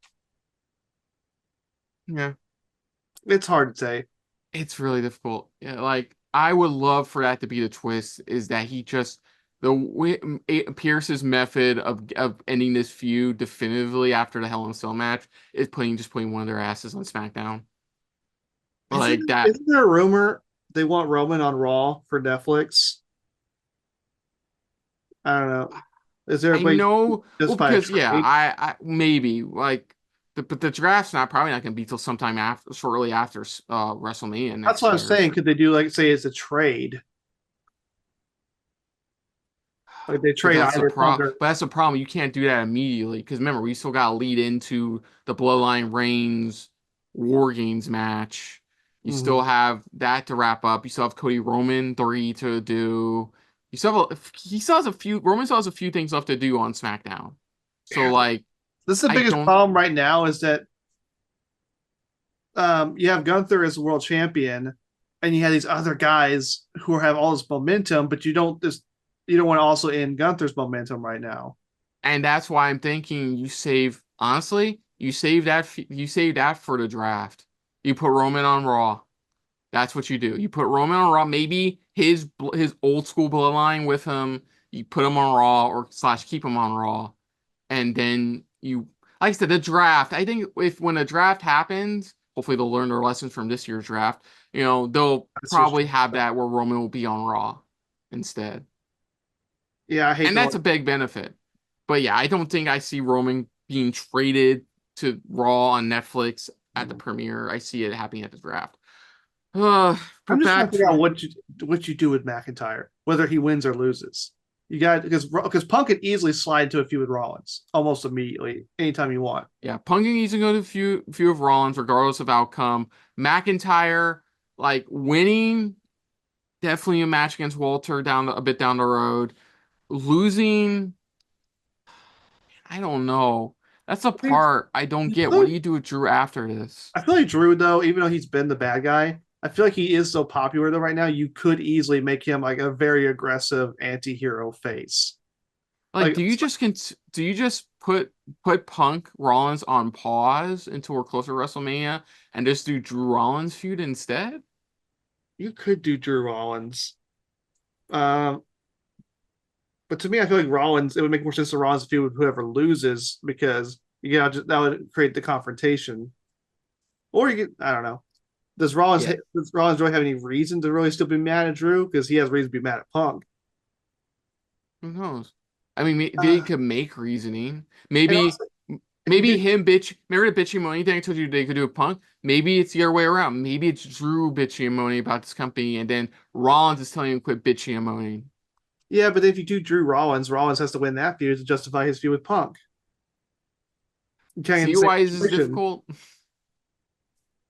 Yeah, it's hard to say. it's really difficult. Yeah, like I would love for that to be the twist is that he just the way Pierce's method of ending this feud definitively after the Hell in a Cell match is putting one of their asses on SmackDown. Like that. Isn't there a rumor they want Roman on Raw for Netflix? I don't know. Is there a I way know, well, just by a because yeah, trade? I maybe like but the draft's not probably not gonna be till sometime after, shortly after WrestleMania That's next what I'm year. saying. Could they do like say it's a trade? Like they But trade that's the either Punk problem. or But that's the problem. You can't do that immediately because remember, we still got to lead into the Bloodline Reigns War Games match. You Mhm. still have that to wrap up. You still have Cody Roman 3 to do. You still have he still has a few. Roman still has a few things left to do on SmackDown. So like, This is the I biggest don't. problem right now is that you have Gunther as world champion, and you have these other guys who have all this momentum, but you don't want to also end Gunther's momentum right now. And that's why I'm thinking you save. Honestly, you save that. You save that for the draft. You put Roman on Raw. That's what you do. You put Roman on Raw, maybe his old school bloodline with him. You put him on Raw or slash keep him on Raw, and then you, like I said, the draft. I think if when a draft happens, hopefully they'll learn their lessons from this year's draft. They'll That's just probably have that where Roman will be on Raw instead, yeah, I hate and the that's a big benefit. But yeah, I don't think I see Roman being traded to Raw on Netflix at the premiere. I see it happening at the draft. I'm But just trying to back figure to out what you do with McIntyre, whether he wins or loses. You got because Punk could easily slide to a feud with Rollins almost immediately, anytime you want. yeah, Punk needs to go to few of Rollins regardless of outcome. McIntyre, like winning, definitely a match against Walter a bit down the road. Losing, I don't know. That's the I mean, part I don't get. What do you do with Drew after this? I feel like Drew though, even though he's been the bad guy, I feel like he is so popular though right now. You could easily make him like a very aggressive anti-hero face. Like, Like do you just put Punk Rollins on pause until we're closer to WrestleMania and just do Drew Rollins feud instead? you could do Drew Rollins. Um, but to me, I feel like Rollins. It would make more sense to Rollins feud with whoever loses because that would create the confrontation. Or you get I don't know. Yeah, Does Rollins really have any reason to really still be mad at Drew? Because he has reason to be mad at Punk. who knows? I mean, they Uh, could make reasoning. and Maybe also, if you maybe did, him bitch. Remember the bitchy money thing I told you they could do with Punk? Maybe it's the other way around. Maybe it's Drew bitchy and moaning about this company, and then Rollins is telling him to quit bitching and moaning. yeah, but if you do Drew Rollins, Rollins has to win that feud to justify his feud with Punk. You can't get in See the same why this is situation. difficult?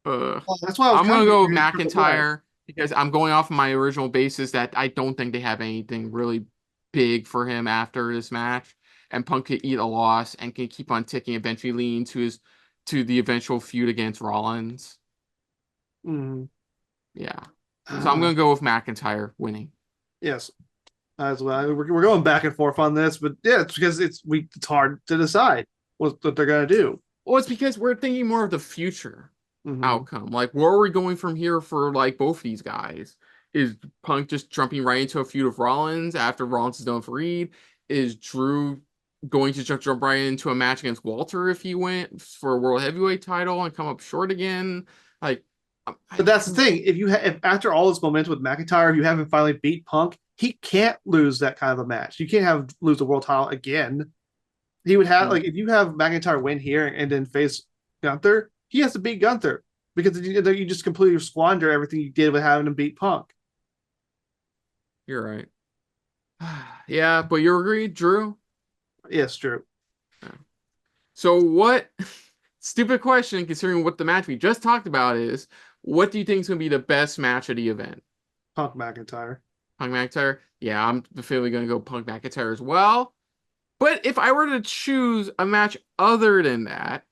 Uh, Well, that's why I was I'm kind gonna of go with getting Triple Threat. McIntyre because I'm going off my original basis that I don't think they have anything really big for him after this match, and Punk could eat a loss and can keep on ticking, eventually leading to the eventual feud against Rollins. Mm. Yeah, so I'm gonna go with McIntyre winning. Yes, as well. We're going back and forth on this, but yeah, it's because it's hard to decide what they're gonna do. Well, it's because we're thinking more of the future Mm-hmm. outcome. Like, where are we going from here for like both these guys? Is Punk just jumping right into a feud of Rollins after Rollins is done for Reed? Is Drew going to jump right into a match against Walter if he went for a world heavyweight title and come up short again? Like, But that's the thing. If after all this momentum with McIntyre, you haven't finally beat Punk, he can't lose that kind of a match. You can't have lose the world title again. He would have like if you have McIntyre win here and then face Gunther, he has to beat Gunther because you just completely squander everything you did with having him beat Punk. you're right. Yeah, but you agree, Drew? Yes, true. Yeah. So what? Stupid question, considering what the match we just talked about is. What do you think is going to be the best match of the event? Punk McIntyre. Punk McIntyre? Yeah, I'm definitely going to go Punk McIntyre as well. But if I were to choose a match other than that,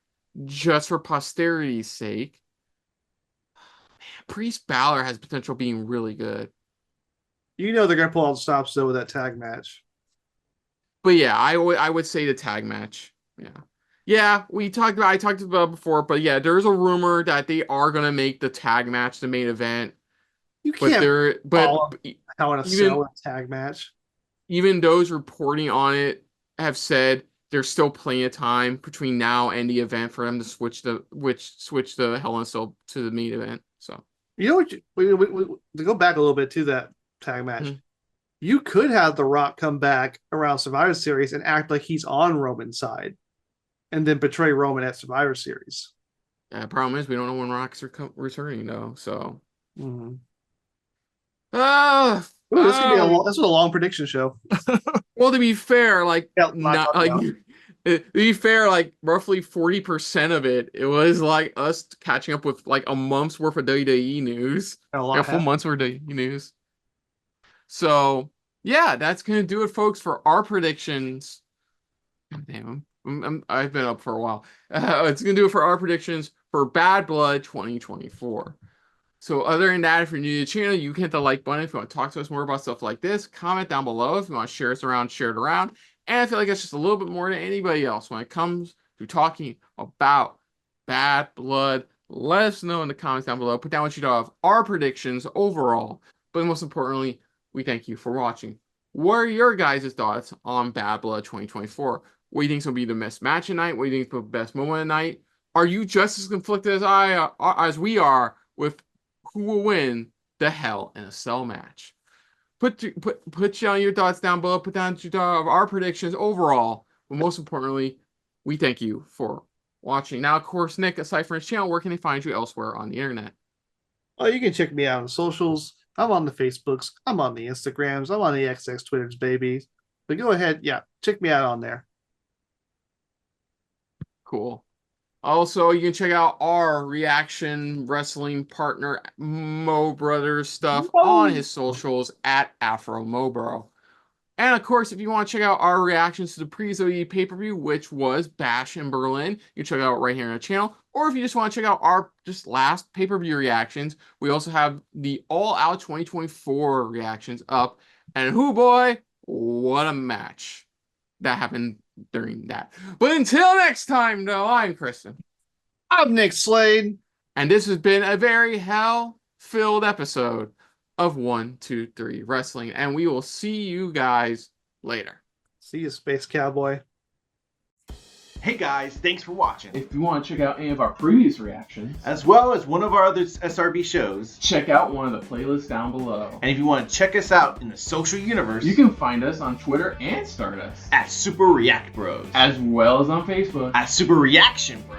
just for posterity's sake, Priest Balor has potential being really good. You know they're gonna pull all the stops though with that tag match. But yeah, I would say the tag match. Yeah. Yeah, I talked about it before, but yeah, there's a rumor that they are gonna make the tag match the main event. You But can't there follow but Hell in a even Cell in a tag match. even those reporting on it have said there's still plenty of time between now and the event for them to switch the Hell in a Cell to the main event. So You know what? To go back a little bit to that tag match, mhm. you could have The Rock come back around Survivor Series and act like he's on Roman's side, and then betray Roman at Survivor Series. Problem is we don't know when Rock's returning though. So Mm-hmm. Uh, Ooh, this is a long prediction show. well, to be fair, like Yeah, not like to be fair, like roughly 40% of it was like us catching up with like a month's worth of WWE news, like a full month's worth of WWE news. So yeah, that's gonna do it, folks, for our predictions. Damn, I've been up for a while. It's gonna do it for our predictions for Bad Blood 2024. So other than that, if you're new to the channel, you can hit the like button if you want to talk to us more about stuff like this. Comment down below if you want to share us around, share it around. And I feel like it's just a little bit more than anybody else when it comes to talking about Bad Blood. Let us know in the comments down below. Put down what you thought of our predictions overall. But most importantly, we thank you for watching. What are your guys' thoughts on Bad Blood 2024? What do you think is going to be the best match tonight? What do you think is the best moment of the night? Are you just as conflicted as we are with who will win the Hell in a Cell match? Put down your thoughts down below. Put down your thoughts of our predictions overall. But most importantly, we thank you for watching. Now, of course, Nick, aside from his channel, where can they find you elsewhere on the internet? Oh, you can check me out on the socials. I'm on the Facebooks. I'm on the Instagrams. I'm on the XX Twitters, babies. But go ahead, yeah, check me out on there. Cool. Also, you can check out our reaction wrestling partner Mo Brothers stuff on his socials at Afro Mobro. And of course, if you want to check out our reactions to the pre-WWE pay-per-view, which was Bash in Berlin, you can check it out right here on our channel. Or if you just want to check out our just last pay-per-view reactions, we also have the All Out 2024 reactions up. And whoo boy, what a match that happened during that. But until next time, though, I'm Kristen. I'm Nick Slade. And this has been a very hell-filled episode of 1, 2, 3 Wrestling. And we will see you guys later. See you, Space Cowboy. Hey guys, thanks for watching. If you want to check out any of our previous reactions, as well as one of our other SRB shows, check out one of the playlists down below. And if you want to check us out in the social universe, you can find us on Twitter and Stardust at Super React Bros, as well as on Facebook at Super Reaction Bros.